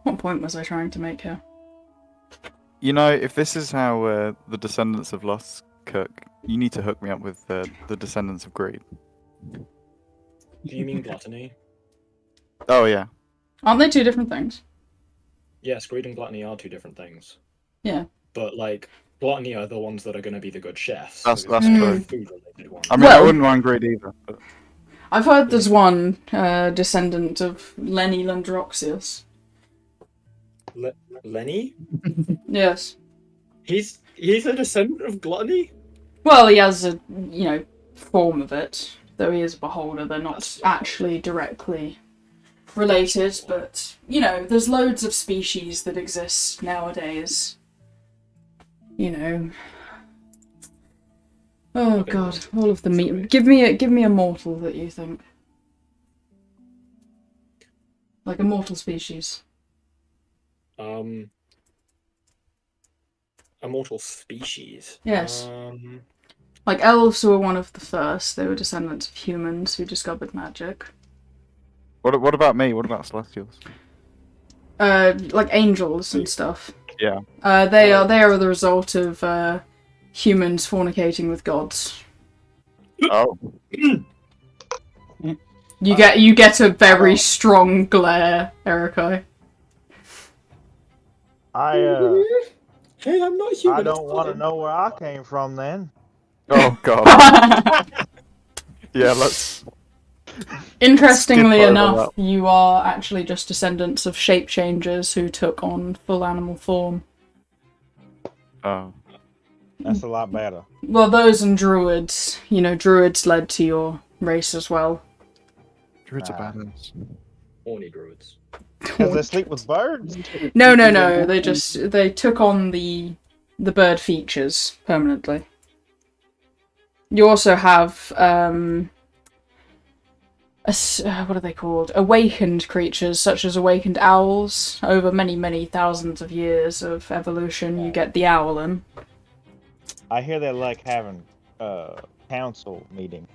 Speaker 3: what point was I trying to make here?
Speaker 1: If this is how the descendants of Lust cook, you need to hook me up with the descendants of Greed.
Speaker 4: Do you mean gluttony?
Speaker 1: Oh yeah.
Speaker 3: Aren't they two different things?
Speaker 4: Yes, greed and gluttony are two different things.
Speaker 3: Yeah.
Speaker 4: But gluttony are the ones that are going to be the good chefs.
Speaker 1: That's
Speaker 4: because
Speaker 1: true.
Speaker 4: they're food-related ones.
Speaker 1: I mean, I
Speaker 3: Well-
Speaker 1: wouldn't mind Greed either. But...
Speaker 3: I've heard there's one descendant of Lenny Landroxius.
Speaker 4: Lenny?
Speaker 3: Yes.
Speaker 4: He's a descendant of gluttony?
Speaker 3: Well, he has a, form of it. Though he is a beholder, they're not actually directly related, but, there's loads of species that exist nowadays. Oh
Speaker 4: Okay.
Speaker 3: god, all of the meat. Give me a mortal that you think. Like a mortal species.
Speaker 4: A mortal species.
Speaker 3: Yes. Like elves were one of the first. They were descendants of humans who discovered magic.
Speaker 1: What about me? What about Celestials?
Speaker 3: Like angels and stuff.
Speaker 1: Yeah.
Speaker 3: They are the result of humans fornicating with gods.
Speaker 1: Oh.
Speaker 3: You get a very strong glare, Erico.
Speaker 4: Hey, I'm not human.
Speaker 5: I don't want to know where I came from then.
Speaker 1: Oh god. Yeah, let's.
Speaker 3: Interestingly
Speaker 1: Skip over
Speaker 3: enough, you are actually just descendants of shape changers who took on full animal form.
Speaker 1: Oh.
Speaker 5: That's a lot better.
Speaker 3: Well, those and druids. Druids led to your race as well.
Speaker 1: Druids are badass.
Speaker 4: Horny druids.
Speaker 5: Because they sleep with birds.
Speaker 3: No. They took on the bird features permanently. You also have what are they called? Awakened creatures, such as awakened owls. Over many, many thousands of years of evolution, you get the owlin.
Speaker 5: I hear they like having council meetings.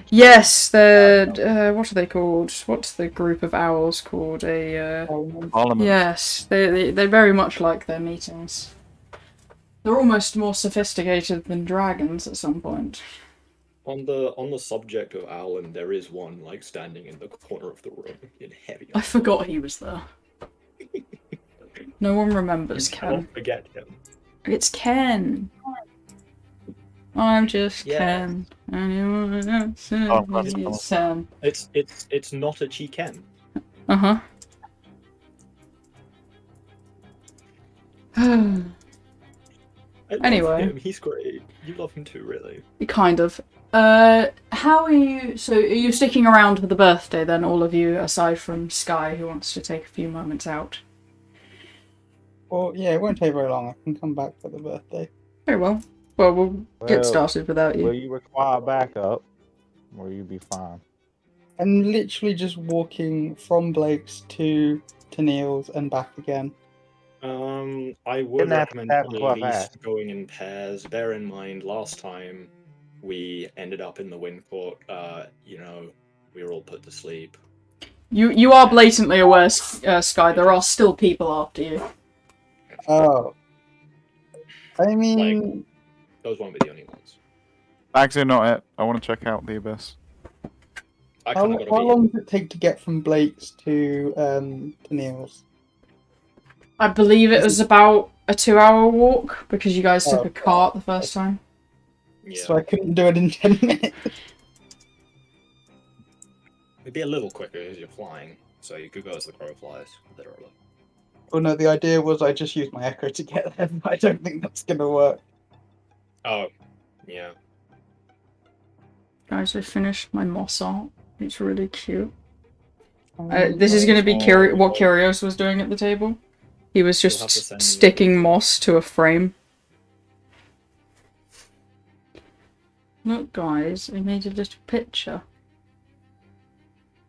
Speaker 3: Yes, the what are they called? What's the group of owls called?
Speaker 1: Parliament.
Speaker 3: Yes, they very much like their meetings. They're almost more sophisticated than dragons at some point.
Speaker 4: On the subject of Owlin, there is one standing in the corner of the room in heavy.
Speaker 3: I forgot he was there. No one remembers Ken.
Speaker 4: Don't forget him.
Speaker 3: It's Ken. I'm just
Speaker 4: Yeah.
Speaker 3: Ken. Anyone else?
Speaker 1: Oh, that's cool.
Speaker 3: It's Sam.
Speaker 4: It's not a chicken.
Speaker 3: Uh-huh.
Speaker 4: I love
Speaker 3: Anyway.
Speaker 4: him. He's great. You love him too, really.
Speaker 3: Kind of. How are you... So, are you sticking around for the birthday then, all of you, aside from Sky, who wants to take a few moments out?
Speaker 2: Well, yeah, it won't take very long. I can come back for the birthday.
Speaker 3: Very well. Well, we'll get started without
Speaker 5: Will
Speaker 3: you.
Speaker 5: you require backup? Or you be fine?
Speaker 2: I'm literally just walking from Blake's to Neil's and back again.
Speaker 4: I would
Speaker 5: Didn't have to
Speaker 4: recommend
Speaker 5: happen
Speaker 4: at
Speaker 5: quite
Speaker 4: least
Speaker 5: fast.
Speaker 4: going in pairs. Bear in mind, last time We ended up in the wind court. We were all put to sleep.
Speaker 3: You are blatantly aware, Sky. There are still people after you.
Speaker 2: Oh. I mean,
Speaker 4: Those won't be the only ones.
Speaker 1: Actually, not it. I want to check out the abyss.
Speaker 4: I
Speaker 2: how,
Speaker 4: kind of got
Speaker 2: how
Speaker 4: to be.
Speaker 2: long does it take to get from Blake's to Neil's?
Speaker 3: I believe it was about a 2-hour walk because you guys took a cart the first time.
Speaker 4: Yeah.
Speaker 2: So I couldn't do it in 10 minutes.
Speaker 4: It'd be a little quicker as you're flying, so you could go as the crow flies, literally.
Speaker 2: Well, no, the idea was I just used my echo to get there, but I don't think that's going to work.
Speaker 4: Oh, yeah.
Speaker 3: Guys, I finished my moss art. It's really cute. This is going to be what Curios was doing at the table. He was
Speaker 4: You'll have to
Speaker 3: just
Speaker 4: send me
Speaker 3: sticking
Speaker 4: everything.
Speaker 3: moss to a frame. Look, guys, I made a little picture.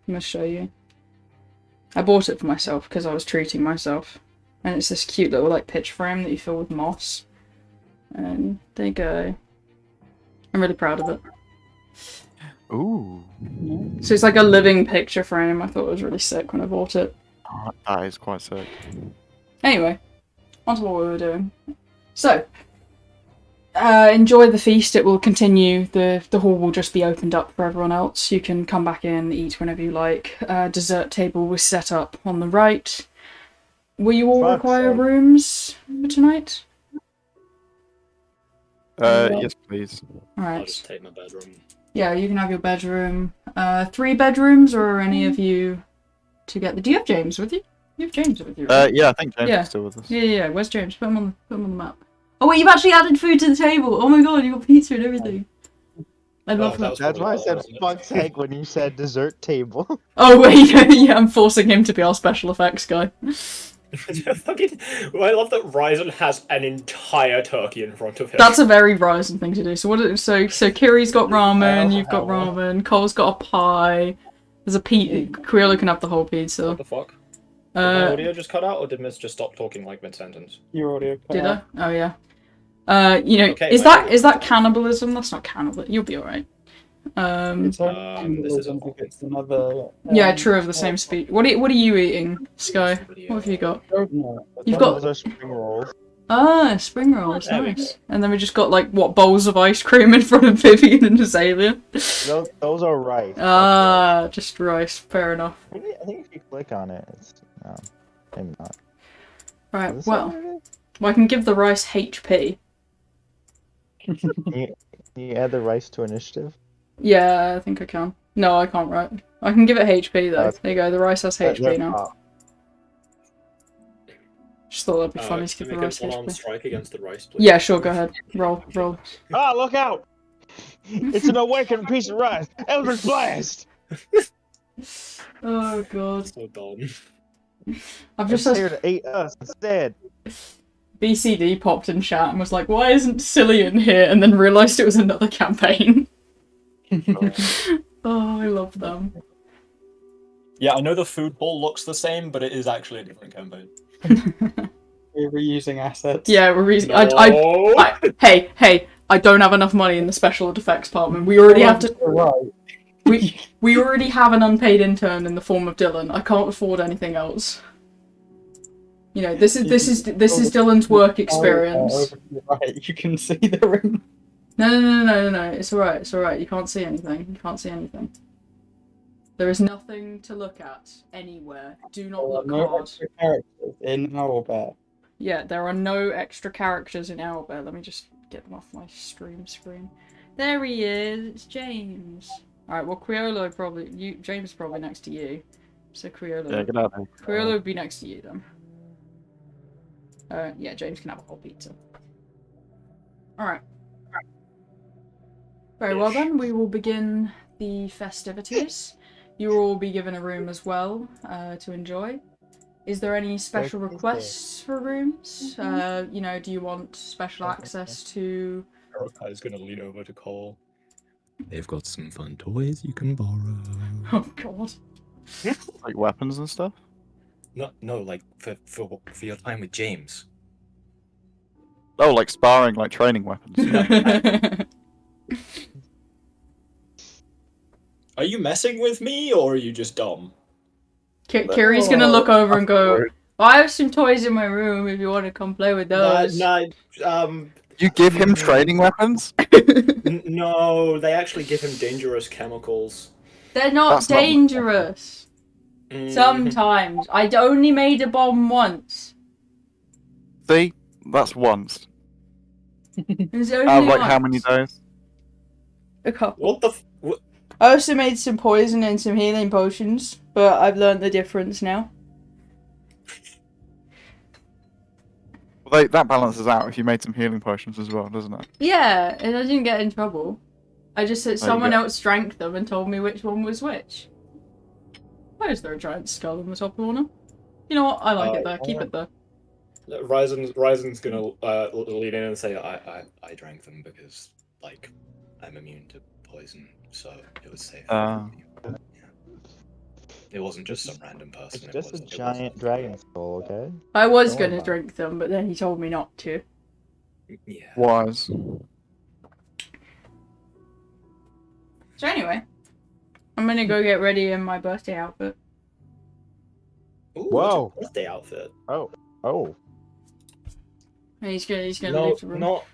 Speaker 3: I'm going to show you. I bought it for myself because I was treating myself. And it's this cute little like picture frame that you fill with moss. And there you go. I'm really proud of it.
Speaker 1: Ooh.
Speaker 3: So it's like a living picture frame. I thought it was really sick when I bought it.
Speaker 1: Oh, that is quite sick.
Speaker 3: Anyway, on to what we were doing. So, enjoy the feast. It will continue. The hall will just be opened up for everyone else. You can come back in, eat whenever you like. Dessert table was set up on the right. Will you all require rooms for tonight?
Speaker 1: Yes, please.
Speaker 4: I'll
Speaker 3: Alright.
Speaker 4: just take my bedroom.
Speaker 3: Yeah, you can have your bedroom. 3 bedrooms, or are any of you together? Do you have James with you? You have James with you, right?
Speaker 1: Yeah, I think James
Speaker 3: Yeah.
Speaker 1: is still with us.
Speaker 3: Yeah. Where's James? Put him on the map. Oh wait, you've actually added food to the table. Oh my god, you got pizza and everything. I love
Speaker 4: that
Speaker 3: that.
Speaker 4: was
Speaker 5: That's why I
Speaker 4: probably
Speaker 5: said
Speaker 4: wasn't it?
Speaker 5: fuck's sake when you said dessert table.
Speaker 3: Oh wait, yeah, I'm forcing him to be our special effects guy.
Speaker 4: I love that Ryzen has an entire turkey in front of him.
Speaker 3: That's a very Ryzen thing to do. So Kiri's got ramen, you've got ramen, Cole's got a pie. There's a pizza. Criollo can have the whole pizza.
Speaker 4: What the fuck? Did my audio just cut out, or did Miss just stop talking like mid-sentence?
Speaker 2: Your audio cut
Speaker 3: Did
Speaker 2: out.
Speaker 3: I? Oh yeah.
Speaker 4: Okay,
Speaker 3: is
Speaker 4: my
Speaker 3: that cannibalism? That's not cannibalism. You'll be alright.
Speaker 2: It's only
Speaker 4: this is
Speaker 2: cannibalism if it's another.
Speaker 3: Yeah, true of the same speed. What are you eating, Sky? What have you got? You've got-
Speaker 5: Those are spring rolls.
Speaker 3: Ah, spring rolls,
Speaker 4: There we
Speaker 3: nice. And then we just got like bowls of ice cream in front of Vivian and Azalea.
Speaker 5: Those are rice.
Speaker 3: Ah, just rice. Fair enough.
Speaker 5: I think if you click on it, it's maybe not.
Speaker 3: Right.
Speaker 5: Is this
Speaker 3: Well,
Speaker 5: what it
Speaker 3: I can give the rice HP.
Speaker 5: is? Can you add the rice to initiative?
Speaker 3: Yeah, I think I can. No, I can't. Right. I can give it HP though. There you go. The rice has HP now. Just thought that'd be funny to
Speaker 4: Can
Speaker 3: give
Speaker 4: we
Speaker 3: the
Speaker 4: make
Speaker 3: rice
Speaker 4: a one-arm
Speaker 3: HP.
Speaker 4: strike against the rice, please?
Speaker 3: Yeah, sure. Go ahead. Roll.
Speaker 5: Ah, look out! It's an awakened piece of rice. Eldritch blast.
Speaker 3: Oh god.
Speaker 4: So dumb.
Speaker 3: I've
Speaker 5: It's
Speaker 3: just
Speaker 5: here to eat us instead.
Speaker 3: BCD popped in chat and was like, "Why isn't Cillian here?" And then realised it was another campaign. Oh, I love them.
Speaker 6: Yeah, I know the food ball looks the same, but it is actually a different campaign.
Speaker 2: We're reusing assets.
Speaker 3: Yeah, we're reason.
Speaker 4: No.
Speaker 3: Hey, I don't have enough money in the special effects department. We already have to.
Speaker 2: Right.
Speaker 3: We already have an unpaid intern in the form of Dylan. I can't afford anything else. You know, this is Dylan's work experience.
Speaker 2: Over to the right, you can see the ring.
Speaker 3: No. It's alright. You can't see anything. There is nothing to look at anywhere. Do not look
Speaker 2: No
Speaker 3: hard.
Speaker 2: extra characters in Owlbear.
Speaker 3: Yeah, there are no extra characters in Owlbear. Let me just get them off my stream screen. There he is. It's James. Alright, well, James is probably next to you. So Criollo.
Speaker 1: Yeah, get out of here.
Speaker 3: Criollo would be next to you then. Yeah, James can have a whole pizza. Alright. Very well then, we will begin the festivities. You will all be given a room as well to enjoy. Is there any special requests for rooms? Do you want special access to...
Speaker 4: Erica is going to lean over to Cole. They've got some fun toys you can borrow.
Speaker 3: Oh god.
Speaker 1: Like weapons and stuff?
Speaker 4: No, like for your time with James.
Speaker 1: Oh, like sparring, like training weapons.
Speaker 6: Are you messing with me, or are you just dumb?
Speaker 3: Kiri's gonna look over and go,
Speaker 1: Word.
Speaker 3: I have some toys in my room if you want to come play with those.
Speaker 1: You give him training weapons?
Speaker 6: No, they actually give him dangerous chemicals.
Speaker 3: They're not
Speaker 1: That's not-
Speaker 3: dangerous.
Speaker 6: Mm,
Speaker 3: Sometimes. I only made a bomb once.
Speaker 1: See? That's once.
Speaker 3: It was only
Speaker 1: Out of like
Speaker 3: once.
Speaker 1: how many days?
Speaker 3: A couple.
Speaker 6: What the? What?
Speaker 3: I also made some poison and some healing potions, but I've learned the difference now.
Speaker 1: Well, that balances out if you made some healing potions as well, doesn't it?
Speaker 3: Yeah, and I didn't get in trouble. I just said
Speaker 1: There you
Speaker 3: someone
Speaker 1: go.
Speaker 3: else drank them and told me which one was which. Why is there a giant skull on the top corner? You know what? I like it there. Keep it there.
Speaker 6: Ryzen's gonna lean in and say, I drank them because, like, I'm immune to poison, so it was safe. It wasn't just some random person.
Speaker 5: It's just a giant dragon skull, okay?
Speaker 3: I was
Speaker 5: Don't worry
Speaker 3: gonna
Speaker 5: about
Speaker 3: drink them, but then he told me not to.
Speaker 6: Yeah.
Speaker 1: Wise.
Speaker 3: So anyway, I'm gonna go get ready in my birthday outfit.
Speaker 6: Ooh,
Speaker 5: Whoa.
Speaker 6: what's your birthday outfit?
Speaker 5: Oh.
Speaker 3: And he's gonna
Speaker 6: No,
Speaker 3: leave the room.
Speaker 6: not.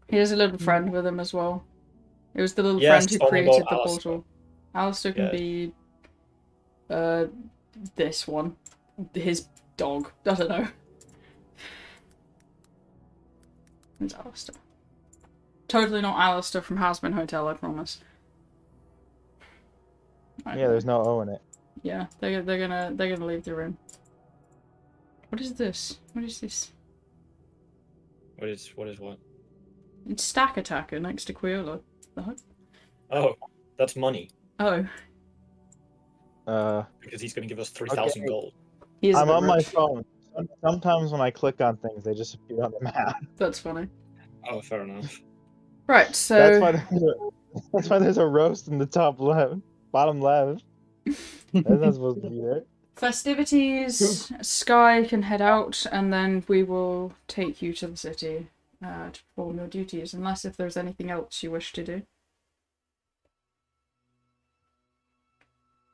Speaker 3: He has a little friend with him as well. It was the little
Speaker 6: Yes,
Speaker 3: friend who
Speaker 6: oh my
Speaker 3: created
Speaker 6: God,
Speaker 3: the
Speaker 6: Alistair.
Speaker 3: portal. Alistair can
Speaker 6: Yeah.
Speaker 3: be this one. His dog. I don't know. It's Alistair. Totally not Alistair from Houseman Hotel, I promise.
Speaker 5: Yeah, there's no O in it.
Speaker 3: Yeah, they're gonna leave the room. What is this? What is this?
Speaker 6: What is what?
Speaker 3: It's Stack Attacker next to Quiola. The heck?
Speaker 6: Oh, that's money.
Speaker 3: Oh,
Speaker 6: Because he's gonna give us 3,000
Speaker 5: Okay.
Speaker 6: gold.
Speaker 3: he is a
Speaker 5: I'm
Speaker 3: bit
Speaker 5: on my
Speaker 3: rich.
Speaker 5: phone. Sometimes when I click on things, they just appear on the map.
Speaker 3: That's funny.
Speaker 6: Oh, fair enough.
Speaker 3: Right, so
Speaker 5: That's why there's a roast in the top left, bottom left. That's not supposed to be there.
Speaker 3: festivities. Sky can head out, and then we will take you to the city to perform your duties, unless if there's anything else you wish to do.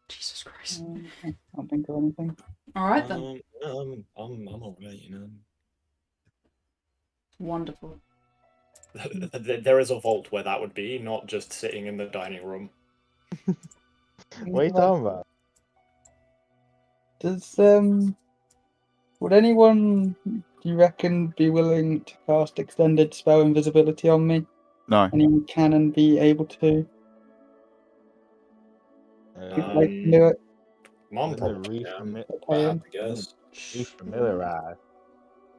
Speaker 3: Jesus Christ.
Speaker 2: I can't think of anything.
Speaker 3: All right then.
Speaker 6: I'm alright, you know.
Speaker 3: Wonderful.
Speaker 6: There is a vault where that would be, not just sitting in the dining room.
Speaker 5: What are you talking about?
Speaker 2: Does would anyone, do you reckon, be willing to cast extended spell invisibility on me?
Speaker 1: No.
Speaker 2: Anyone can and be able to? Like, do it.
Speaker 6: Mom
Speaker 5: Let
Speaker 6: probably
Speaker 5: me
Speaker 6: can.
Speaker 2: Okay.
Speaker 6: I guess.
Speaker 5: Refamiliarize.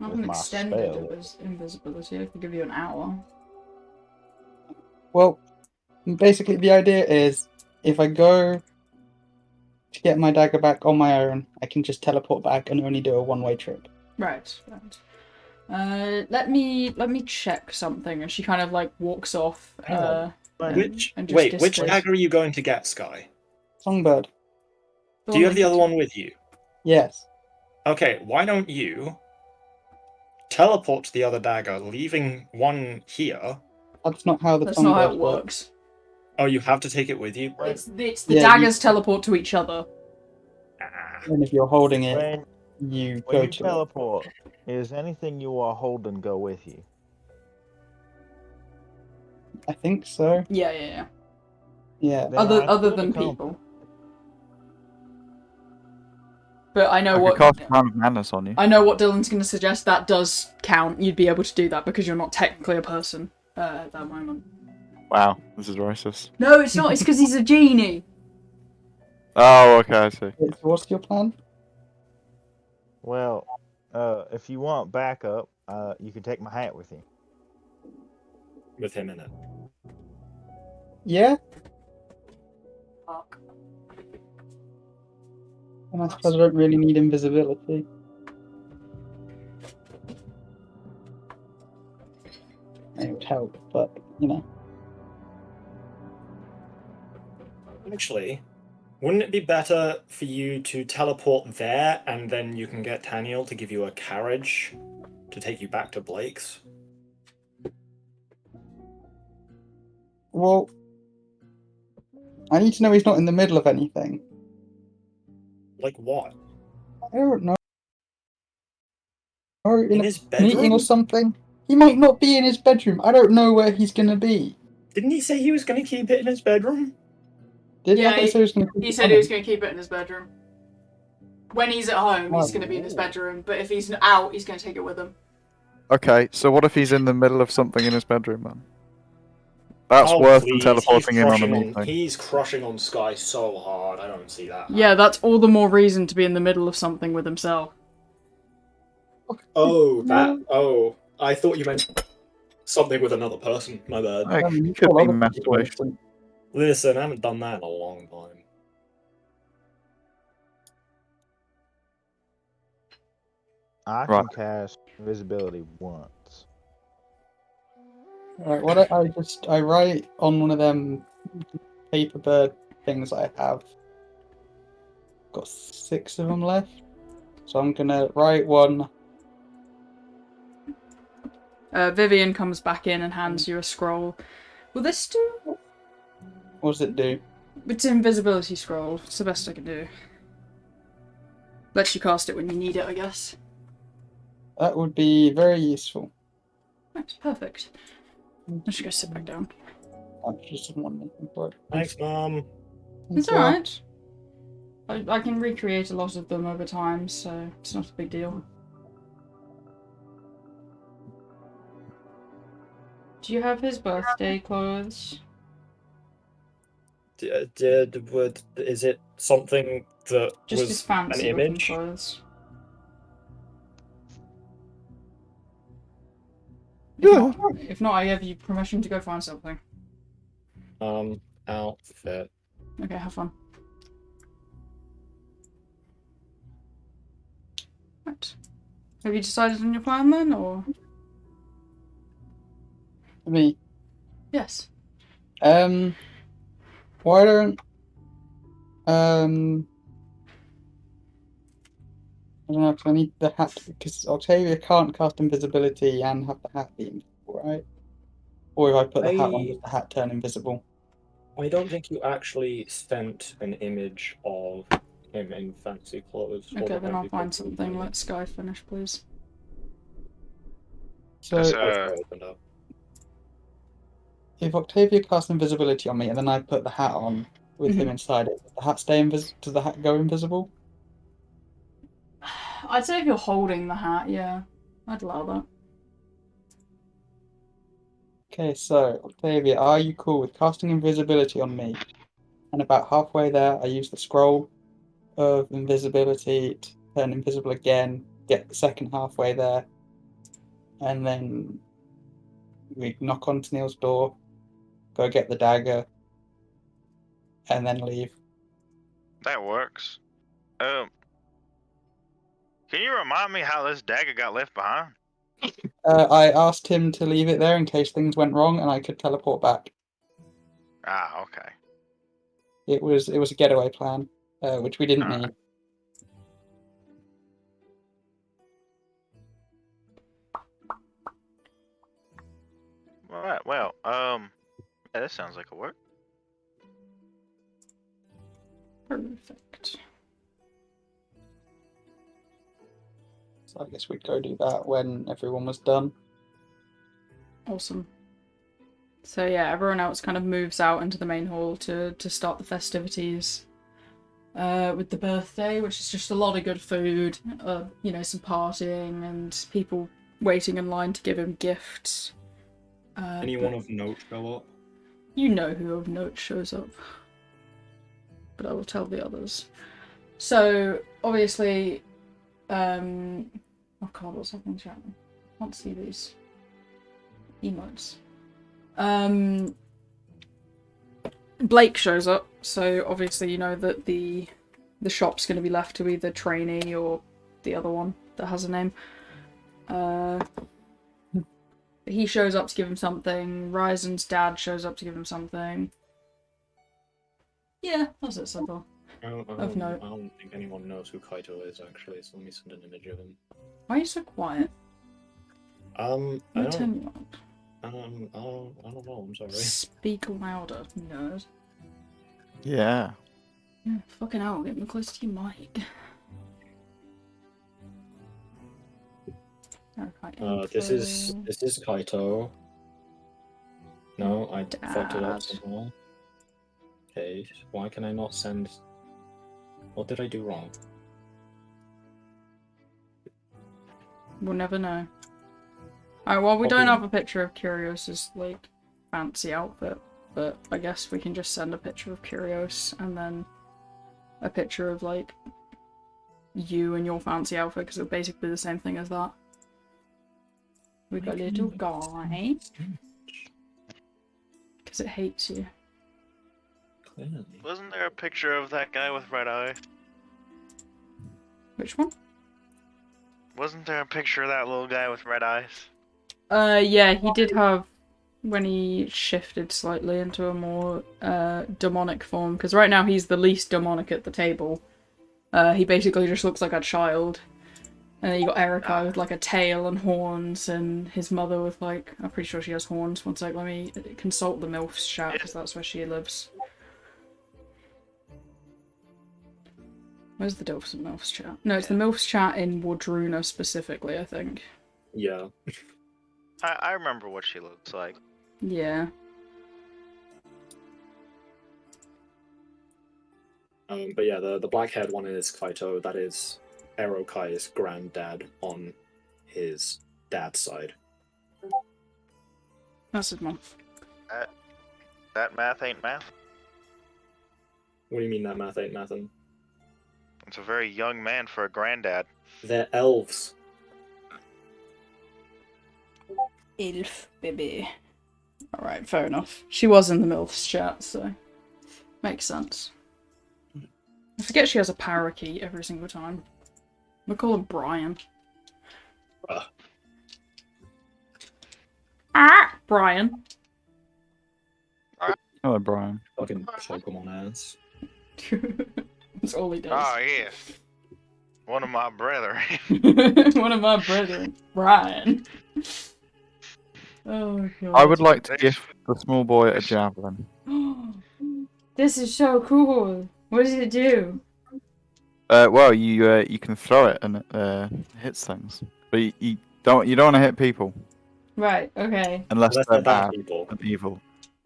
Speaker 3: I have
Speaker 5: With
Speaker 3: an
Speaker 5: my
Speaker 3: extended
Speaker 5: spell.
Speaker 3: invisibility. I can give you an hour.
Speaker 2: Well, basically the idea is, if I go to get my dagger back on my own, I can just teleport back and only do a one-way trip.
Speaker 3: Right. Let me check something. And she kind of like walks off.
Speaker 6: Hang on.
Speaker 3: and-
Speaker 6: Which
Speaker 3: and just
Speaker 6: which
Speaker 3: disappears.
Speaker 6: dagger are you going to get, Sky?
Speaker 2: Songbird.
Speaker 3: The
Speaker 6: Do you
Speaker 3: one
Speaker 6: have the
Speaker 3: that-
Speaker 6: other one with you?
Speaker 2: Yes.
Speaker 6: Okay, why don't you teleport the other dagger, leaving one here?
Speaker 2: That's not how the
Speaker 3: That's not how
Speaker 2: songbird
Speaker 3: it
Speaker 2: works.
Speaker 3: works.
Speaker 6: Oh, you have to take it with you?
Speaker 3: It's the
Speaker 2: Yeah,
Speaker 3: daggers teleport to each other.
Speaker 6: Ah.
Speaker 2: And if you're holding it,
Speaker 5: When,
Speaker 2: you
Speaker 5: when
Speaker 2: go
Speaker 5: you
Speaker 2: to
Speaker 5: teleport, is anything you are holding go with you?
Speaker 2: it. I think so.
Speaker 3: Yeah.
Speaker 2: Yeah.
Speaker 5: Then
Speaker 3: Other
Speaker 5: I feel
Speaker 3: than
Speaker 5: comfortable.
Speaker 3: people. But I know
Speaker 1: I could
Speaker 3: what
Speaker 1: cast Crown of Madness on you.
Speaker 3: I know what Dylan's going to suggest. That does count. You'd be able to do that because you're not technically a person at that moment.
Speaker 1: Wow, this is racist.
Speaker 3: No, it's not. It's because he's a genie.
Speaker 1: Oh, okay, I see.
Speaker 2: So what's your plan?
Speaker 5: Well, if you want backup, you can take my hat with you.
Speaker 6: With him in it.
Speaker 2: Yeah? And I suppose I don't really need invisibility. It would help, but, you know.
Speaker 6: Actually, wouldn't it be better for you to teleport there and then you can get Taniel to give you a carriage to take you back to Blake's?
Speaker 2: Well, I need to know he's not in the middle of anything.
Speaker 6: Like what?
Speaker 2: I don't know. Or in
Speaker 6: In
Speaker 2: a
Speaker 6: his
Speaker 2: meeting
Speaker 6: bedroom?
Speaker 2: or something. He might not be in his bedroom. I don't know where he's gonna be.
Speaker 6: Didn't he say he was going to keep it in his bedroom?
Speaker 2: Did he? I
Speaker 3: Yeah,
Speaker 2: thought he said he was gonna keep
Speaker 3: He
Speaker 2: it
Speaker 3: said
Speaker 2: on
Speaker 3: he was
Speaker 2: him.
Speaker 3: going to keep it in his bedroom. When he's at home, he's
Speaker 2: Oh.
Speaker 3: going to be in his bedroom, but if he's out, he's going to take it with him.
Speaker 1: Okay, so what if he's in the middle of something in his bedroom, then? That's
Speaker 6: Oh,
Speaker 1: worse than
Speaker 6: please.
Speaker 1: teleporting in on a meeting.
Speaker 6: He's crushing on Sky so hard. I don't see that.
Speaker 3: Yeah, that's all the more reason to be in the middle of something with himself.
Speaker 6: Oh,
Speaker 2: No.
Speaker 6: that. Oh, I thought you meant something with another person. My bad.
Speaker 1: Like,
Speaker 2: I mean, you
Speaker 1: could
Speaker 2: call
Speaker 1: be
Speaker 2: other people
Speaker 1: masturbation.
Speaker 2: innocent.
Speaker 6: Listen, I haven't done that in a long time.
Speaker 5: I
Speaker 1: Right.
Speaker 5: can cast invisibility once.
Speaker 2: Right, what I write on one of them paper bird things I have. Got 6 of them left. So I'm gonna write one.
Speaker 3: Vivian comes back in and hands you a scroll. Will this do?
Speaker 2: What does it do?
Speaker 3: It's an invisibility scroll. It's the best I can do. Lets you cast it when you need it, I guess.
Speaker 2: That would be very useful.
Speaker 3: That's perfect. I should go sit back down.
Speaker 2: I just want anything for it.
Speaker 6: Thanks, Mom.
Speaker 3: It's alright. I can recreate a lot of them over time, so it's not a big deal. Do you have his birthday clothes?
Speaker 6: Is it something that
Speaker 3: Just
Speaker 6: was
Speaker 3: his fancy
Speaker 6: an
Speaker 3: looking
Speaker 6: image?
Speaker 3: clothes.
Speaker 1: Yeah.
Speaker 3: If not, I give you permission to go find something.
Speaker 6: Outfit.
Speaker 3: Okay, have fun. Right. Have you decided on your plan then, or?
Speaker 2: Me.
Speaker 3: Yes.
Speaker 2: Why don't I don't know, 'cause I need the hat because Octavia can't cast invisibility and have the hat be invisible, right? Or if I put the hat on, does the hat turn invisible?
Speaker 6: I don't think you actually sent an image of him in fancy clothes. or
Speaker 3: Okay,
Speaker 6: the
Speaker 3: then I'll
Speaker 6: fancy
Speaker 3: find
Speaker 6: clothes.
Speaker 3: something. Let Sky finish, please.
Speaker 2: So
Speaker 7: That's,
Speaker 6: I opened up.
Speaker 2: if Octavia casts invisibility on me and then I put the hat on with him inside it, does the hat stay does the hat go invisible?
Speaker 3: I'd say if you're holding the hat, yeah. I'd allow that.
Speaker 2: Okay, so Octavia, are you cool with casting invisibility on me? And about halfway there, I use the scroll of invisibility to turn invisible again, get the second halfway there, and then we knock on Neil's door, go get the dagger, and then leave.
Speaker 7: that works. Can you remind me how this dagger got left behind?
Speaker 2: I asked him to leave it there in case things went wrong and I could teleport back.
Speaker 7: Ah, okay.
Speaker 2: It was a getaway plan, which we didn't
Speaker 7: Alright.
Speaker 2: need.
Speaker 7: Alright, well, yeah, that sounds like a work.
Speaker 3: Perfect.
Speaker 2: So I guess we'd go do that when everyone was done.
Speaker 3: Awesome. So yeah, everyone else kind of moves out into the main hall to start the festivities. With the birthday, which is just a lot of good food, you know, some partying and people waiting in line to give him gifts.
Speaker 6: Anyone of note show up?
Speaker 3: You know who of note shows up. But I will tell the others. So, obviously, oh god, what's happening to chat? I can't see these emotes. Blake shows up, so obviously you know that the shop's going to be left to either trainee or the other one that has a name. He shows up to give him something. Ryzen's dad shows up to give him something. Yeah, that's it so far.
Speaker 6: I don't think anyone knows who Kaito is actually, so let me send an image of him.
Speaker 3: Why are you so quiet?
Speaker 6: I
Speaker 3: Let me turn you up.
Speaker 6: I don't know, I'm sorry.
Speaker 3: Speak louder, nerd.
Speaker 1: Yeah.
Speaker 3: Yeah, fucking hell, get me close to your mic.
Speaker 6: This is Kaito. No, I fucked it up
Speaker 3: Dad.
Speaker 6: somehow. Okay, why can I not send? What did I do wrong?
Speaker 3: We'll never know. Alright, well, we don't have a picture of Curios's, like, fancy outfit, but I guess we can just send a picture of Curios and then a picture of, like, you and your fancy outfit, because it's basically the same thing as that. We got a little guy. Because it hates you.
Speaker 6: Clearly.
Speaker 7: Wasn't there a picture of that guy with red eyes?
Speaker 3: Which one?
Speaker 7: Wasn't there a picture of that little guy with red eyes?
Speaker 3: Yeah, he did have, when he shifted slightly into a more demonic form, because right now he's the least demonic at the table. He basically just looks like a child. And then you got Erica with like a tail and horns, and his mother with like, I'm pretty sure she has horns. One sec, let me consult the MILF's chat, because that's where she lives. Where's the Dilfs and MILF's chat? No, it's the MILF's chat in Wardruna specifically, I think.
Speaker 6: Yeah.
Speaker 7: I remember what she looks like.
Speaker 3: Yeah.
Speaker 6: But yeah, the black-haired one is Kaito. That is Erokai's granddad on his dad's side.
Speaker 3: That's his mom.
Speaker 7: That math ain't math.
Speaker 6: What do you mean that math ain't mathin'?
Speaker 7: It's a very young man for a granddad.
Speaker 6: They're elves.
Speaker 3: Elf, baby. Alright, fair enough. She was in the MILF's chat, so makes sense. I forget she has a parakeet every single time. We'll call him Brian. Brian.
Speaker 1: Hello, Brian.
Speaker 6: Fucking Pokemon ass.
Speaker 3: That's all he does.
Speaker 7: Oh, yes. One of my brethren.
Speaker 3: One of my brethren, Brian. Oh, God.
Speaker 1: I would like to gift the small boy a javelin.
Speaker 3: This is so cool. What does it do?
Speaker 1: Well, you can throw it and it hits things, but you don't want to hit people
Speaker 3: Right. Okay.
Speaker 1: unless
Speaker 6: Unless
Speaker 1: they're
Speaker 6: they're bad
Speaker 1: bad
Speaker 6: people.
Speaker 1: and evil.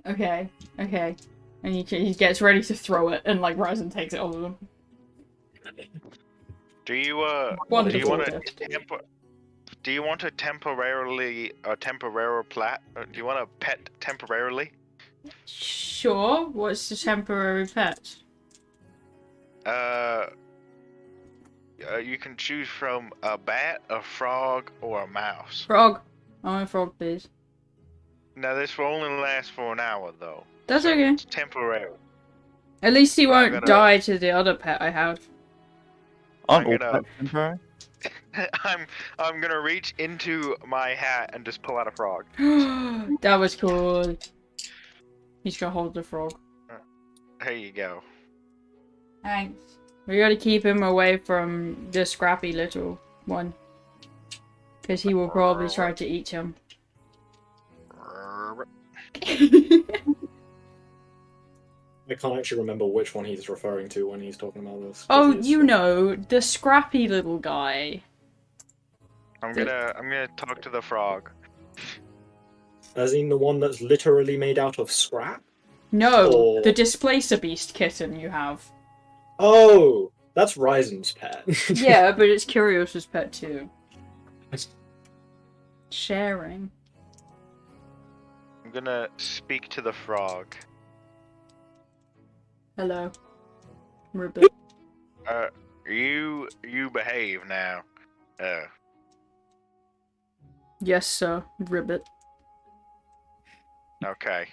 Speaker 3: Okay. Okay. And he gets ready to throw it, and like Ryzen takes it over him.
Speaker 7: Do you
Speaker 3: Wonderful.
Speaker 7: do you want to temporarily do you want a pet temporarily?
Speaker 3: Sure. What's the temporary pet?
Speaker 7: You can choose from a bat, a frog, or a mouse.
Speaker 3: Frog. I want a frog, please.
Speaker 7: Now this will only last for an hour though.
Speaker 3: That's
Speaker 7: so
Speaker 3: okay.
Speaker 7: It's temporary.
Speaker 3: At least he won't
Speaker 7: gonna-
Speaker 3: die to the other pet I have.
Speaker 1: Aren't
Speaker 7: I'm
Speaker 1: all
Speaker 7: gonna-
Speaker 1: pets temporary?
Speaker 7: I'm gonna reach into my hat and just pull out a frog.
Speaker 3: That was cool. He's gonna hold the frog.
Speaker 7: There you go.
Speaker 3: Thanks. We gotta keep him away from the scrappy little one. Because he will probably try to eat him.
Speaker 6: I can't actually remember which one he's referring to when he's talking about this.
Speaker 3: Oh,
Speaker 6: He is-
Speaker 3: you know, the scrappy little guy.
Speaker 7: I'm gonna talk to the frog.
Speaker 6: As in the one that's literally made out of scrap?
Speaker 3: No,
Speaker 6: Or-
Speaker 3: the displacer beast kitten you have.
Speaker 6: Oh, that's Ryzen's pet.
Speaker 3: Yeah, but it's Curios's pet too. Sharing.
Speaker 7: I'm gonna speak to the frog.
Speaker 3: Hello. Ribbit.
Speaker 7: You behave now.
Speaker 3: Yes, sir. Ribbit.
Speaker 7: Okay.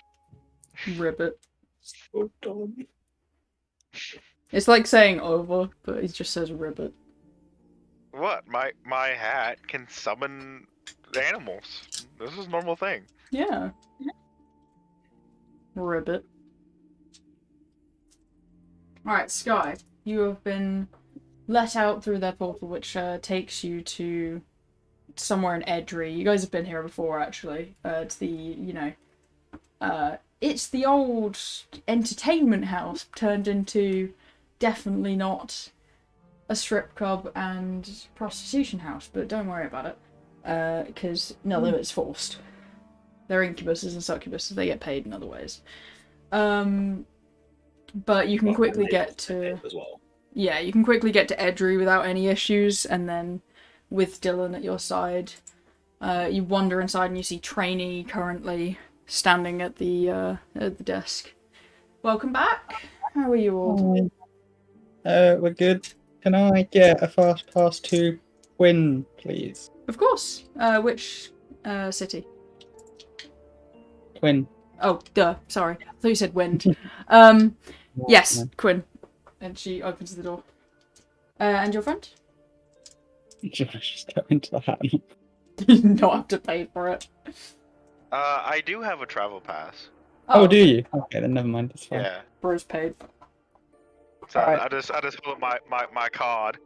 Speaker 3: Ribbit.
Speaker 6: So dumb.
Speaker 3: It's like saying over, but he just says ribbit.
Speaker 7: What? My hat can summon animals. This is a normal thing.
Speaker 3: Yeah. Ribbit. Alright, Sky. You have been let out through that portal, which takes you to somewhere in Edry. You guys have been here before, actually. It's the, it's the old entertainment house turned into definitely not a strip club and prostitution house, but don't worry about it, because none of it's forced. They're incubuses and succubuses, they get paid in other ways. But you can
Speaker 6: Well,
Speaker 3: quickly
Speaker 6: they
Speaker 3: get to...
Speaker 6: as well.
Speaker 3: Yeah, you can quickly get to Edru without any issues, and then with Dylan at your side, you wander inside and you see Trainee currently standing at the desk. Welcome back. How are you all?
Speaker 2: We're good. Can I get a fast pass to Quinn, please?
Speaker 3: Of course. Which city?
Speaker 2: Quinn.
Speaker 3: Oh, duh. Sorry. I thought you said wind. Yes, Quinn. And she opens the door. And your friend?
Speaker 2: Just go into the hat.
Speaker 3: You not have to pay for it.
Speaker 7: I do have a travel pass.
Speaker 2: Oh, do you? Okay, then never mind. It's fine.
Speaker 7: Yeah.
Speaker 3: Bruce paid.
Speaker 7: So
Speaker 2: Alright.
Speaker 7: I just hold up my card.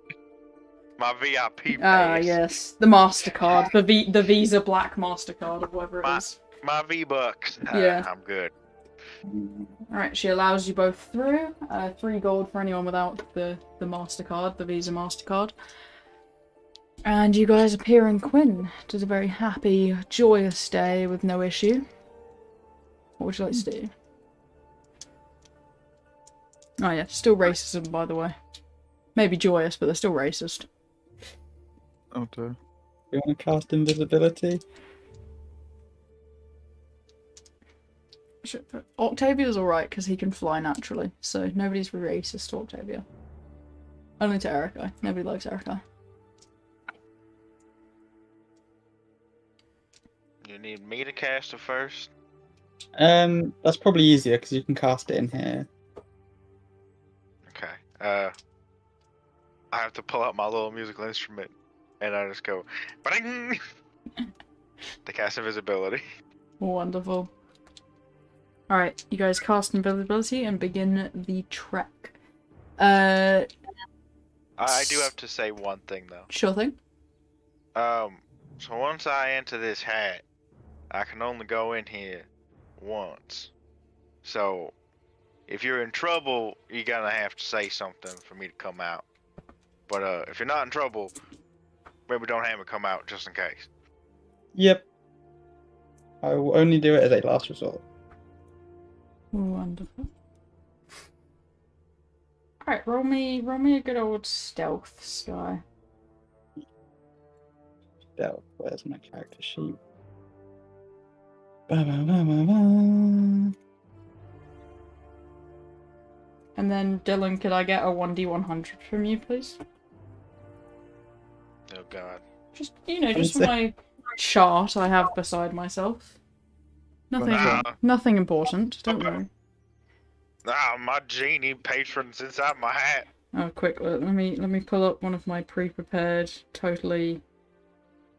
Speaker 7: My VIP pass.
Speaker 3: Ah, yes. The MasterCard. The Visa Black MasterCard, or whatever it is.
Speaker 7: My V-Bucks.
Speaker 3: Yeah.
Speaker 7: I'm good.
Speaker 3: Alright, she allows you both through. 3 gold for anyone without the MasterCard, the Visa MasterCard. And you guys appear in Quinn. It is a very happy, joyous day with no issue. What would you like to do? Oh yeah, still racism, by the way. Maybe joyous, but they're still racist.
Speaker 1: Oh dear.
Speaker 2: You want to cast invisibility?
Speaker 3: Octavia's alright, because he can fly naturally, so nobody's racist to Octavia. Only to Erica. Nobody likes Erica.
Speaker 7: You need me to cast it first?
Speaker 2: That's probably easier because you can cast it in here.
Speaker 7: Okay. I have to pull out my little musical instrument, and I just go, bring to cast invisibility.
Speaker 3: Wonderful. Alright, you guys cast invisibility and begin the trek.
Speaker 7: I do have to say one thing though.
Speaker 3: Sure thing.
Speaker 7: So once I enter this hat, I can only go in here once. So if you're in trouble, you're gonna have to say something for me to come out. But if you're not in trouble, maybe don't have me come out just in case.
Speaker 2: Yep. I will only do it as a last resort.
Speaker 3: Wonderful. Alright, roll me a good old stealth, Sky.
Speaker 2: Stealth. Where's my character sheet? Ba-ba-ba-ba-ba.
Speaker 3: And then, Dylan, could I get a 1d100 from you, please?
Speaker 7: Oh god.
Speaker 3: Just, just for my chart I have beside myself. Nothing important, don't worry.
Speaker 7: My genie patron's inside my hat.
Speaker 3: Oh, quick, let me pull up one of my pre-prepared, totally...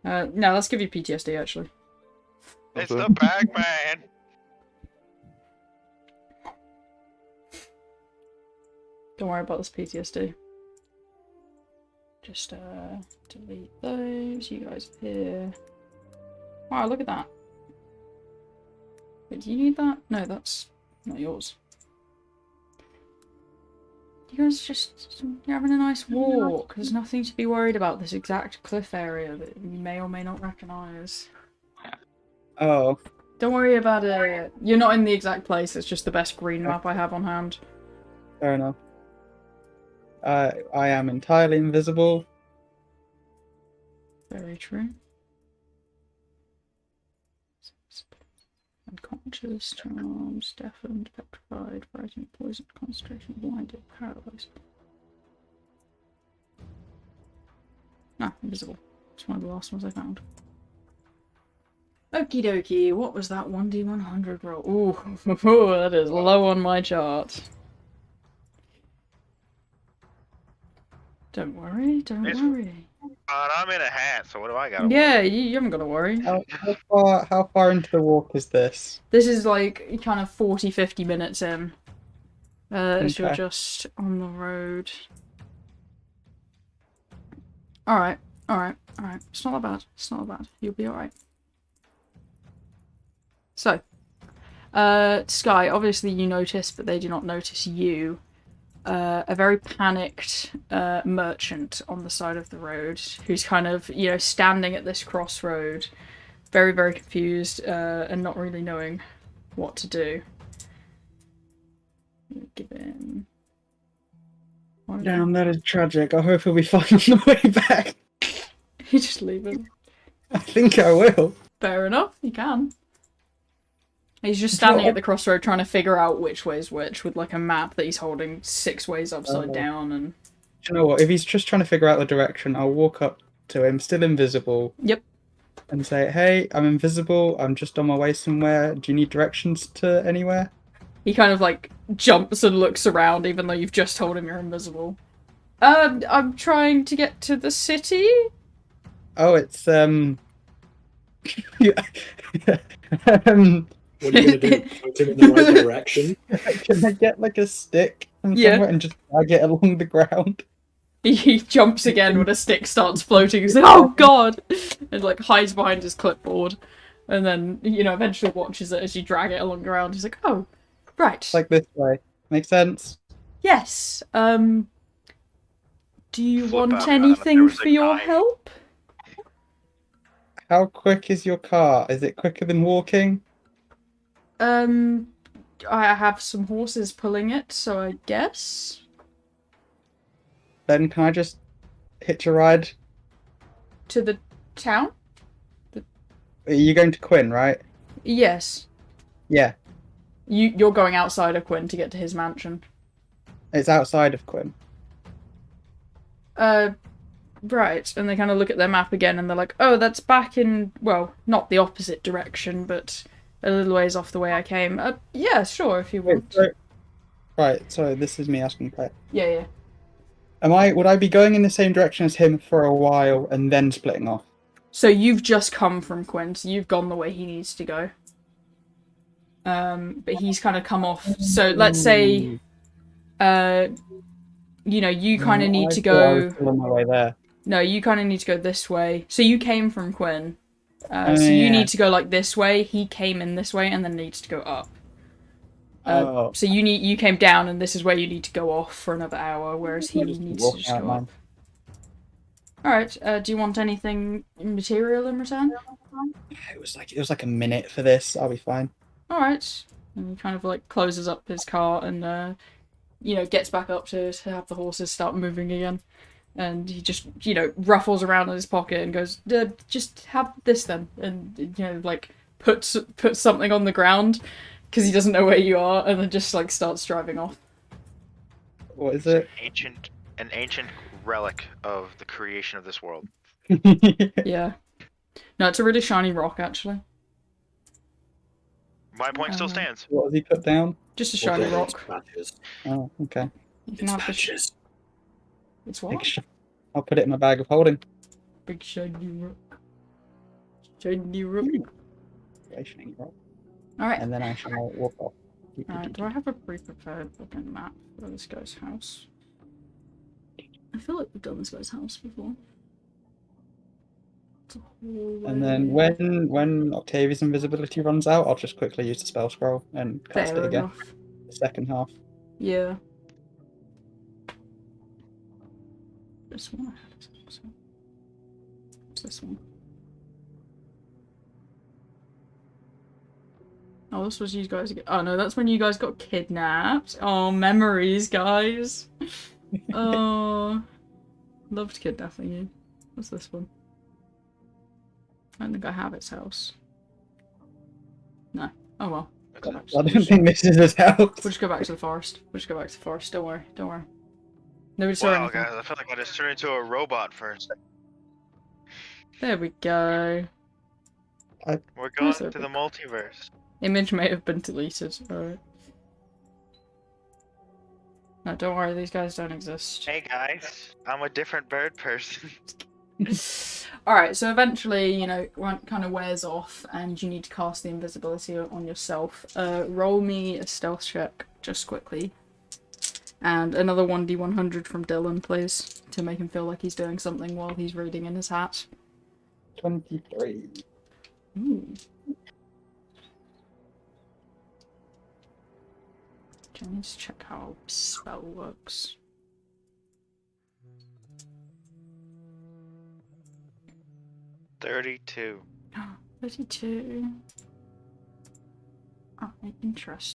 Speaker 3: no, let's give you PTSD, actually.
Speaker 7: It's the Pac-Man.
Speaker 3: Don't worry about this PTSD. Just, delete those, you guys here. Wow, look at that. Wait, do you need that? No, that's not yours. You guys you're having a nice walk. There's nothing to be worried about this exact cliff area that you may or may not recognise.
Speaker 2: Oh.
Speaker 3: Don't worry about it. You're not in the exact place, it's just the best green map I have on hand.
Speaker 2: Fair enough. I am entirely invisible.
Speaker 3: Very true. Unconscious, charms, deafened, petrified, frightened, poisoned, concentration, blinded, paralyzed. Ah, invisible. It's one of the last ones I found. Okie dokie, what was that 1d100 roll? Ooh, that is low on my chart. Don't worry, don't worry.
Speaker 7: I'm in a hat, so what do I got?
Speaker 3: Yeah, you haven't got to worry.
Speaker 2: How far into the walk is this?
Speaker 3: This is like kind of 40-50 minutes in. As you're
Speaker 2: Okay.
Speaker 3: just on the road. Alright. It's not that bad. You'll be alright. So, Sky, obviously you notice, but they do not notice you. A very panicked merchant on the side of the road who's kind of, you know, standing at this crossroad, very, very confused and not really knowing what to do. Give him...
Speaker 2: Damn, that is tragic. I hope he'll be fine on the way back.
Speaker 3: You just leave him.
Speaker 2: I think I will.
Speaker 3: Fair enough, you can. He's just standing at the crossroad trying to figure out which way's which with like a map that he's holding 6 ways upside down and...
Speaker 2: Do you know what? If he's just trying to figure out the direction, I'll walk up to him, still invisible.
Speaker 3: Yep.
Speaker 2: And say, hey, I'm invisible. I'm just on my way somewhere. Do you need directions to anywhere?
Speaker 3: He kind of like jumps and looks around even though you've just told him you're invisible. I'm trying to get to the city?
Speaker 2: Oh, it's,
Speaker 6: What are you gonna do? Point him in the right direction?
Speaker 2: Can I get like a stick from
Speaker 3: Yeah.
Speaker 2: somewhere and just drag it along the ground?
Speaker 3: He jumps again when a stick starts floating. He's like, oh god! And like hides behind his clipboard. And then, you know, eventually watches it as you drag it along the ground. He's like, oh, right.
Speaker 2: Like this way. Make sense?
Speaker 3: Yes. Do you
Speaker 7: Flip out,
Speaker 3: want
Speaker 7: man, if
Speaker 3: anything
Speaker 7: there was
Speaker 3: for
Speaker 7: a
Speaker 3: your
Speaker 7: guy.
Speaker 3: help?
Speaker 2: How quick is your car? Is it quicker than walking?
Speaker 3: I have some horses pulling it, so I guess.
Speaker 2: Then can I just hitch a ride?
Speaker 3: To the town?
Speaker 2: Are you going to Quinn, right?
Speaker 3: Yes.
Speaker 2: Yeah,
Speaker 3: You're going outside of Quinn to get to his mansion.
Speaker 2: it's outside of Quinn.
Speaker 3: Right. And they kind of look at their map again and they're like, oh, that's back in, well, not the opposite direction, but a little ways off the way I came. Yeah, sure, if you want.
Speaker 2: Right, so this is me asking Pet.
Speaker 3: Yeah.
Speaker 2: Would I be going in the same direction as him for a while and then splitting off?
Speaker 3: So you've just come from Quinn, so you've gone the way he needs to go. But he's kind of come off. So let's say, you know, you kind of need to
Speaker 2: I was
Speaker 3: go...
Speaker 2: still on my way there.
Speaker 3: No, you kind of need to go this way. So you came from Quinn. So
Speaker 2: yeah.
Speaker 3: you need to go like this way. He came in this way and then needs to go up. So you came down and this is where you need to go off for another hour, whereas he needs to just go up. Alright, do you want anything material in return?
Speaker 2: It was like a minute for this. I'll be fine.
Speaker 3: Alright. And he kind of like closes up his car and you know, gets back up to have the horses start moving again. And he just, you know, ruffles around in his pocket and goes, just have this then. And, you know, like, puts something on the ground because he doesn't know where you are and then just, like, starts driving off.
Speaker 2: What is it?
Speaker 7: An ancient relic of the creation of this world.
Speaker 3: Yeah. No, it's a really shiny rock, actually.
Speaker 7: My point still stands.
Speaker 2: What has he put down?
Speaker 3: Just a shiny
Speaker 6: Well,
Speaker 3: rock.
Speaker 6: it's patches.
Speaker 2: Oh, okay.
Speaker 3: You can
Speaker 6: It's
Speaker 3: have the
Speaker 6: patches.
Speaker 3: It's what?
Speaker 2: I'll put it in my bag of holding.
Speaker 3: Big shiny rock. Shiny rock. Alright.
Speaker 2: And then I shall walk off.
Speaker 3: Alright, do I have a pre-prepared fucking map for this guy's house? I feel like we've done this guy's house before. It's a hallway.
Speaker 2: And then when Octavia's invisibility runs out, I'll just quickly use the spell scroll and cast
Speaker 3: Fair
Speaker 2: it again.
Speaker 3: enough.
Speaker 2: The second half.
Speaker 3: Yeah. This one I had. What's this one? Oh, this was you guys. Oh no, that's when you guys got kidnapped. Oh, memories, guys. Oh, loved kidnapping you. What's this one? I don't think I have its house. No. Oh well.
Speaker 2: I don't think this is his house.
Speaker 3: We'll just go back to the forest. Don't worry. Nobody saw
Speaker 7: Wow,
Speaker 3: anything.
Speaker 7: guys, I feel like I just turned into a robot for a second.
Speaker 3: There we go.
Speaker 7: We're going
Speaker 3: Where's
Speaker 7: to the multiverse.
Speaker 3: Image may have been deleted. Alright. No, don't worry, these guys don't exist.
Speaker 7: Hey guys, I'm a different bird person.
Speaker 3: Alright, so eventually, you know, one kind of wears off and you need to cast the invisibility on yourself. Roll me a stealth check, just quickly. And another 1d100 from Dylan, please, to make him feel like he's doing something while he's reading in his hat.
Speaker 2: 23.
Speaker 3: Ooh. Okay, I need to check how spell works.
Speaker 7: $32.
Speaker 3: 32. Oh, interesting.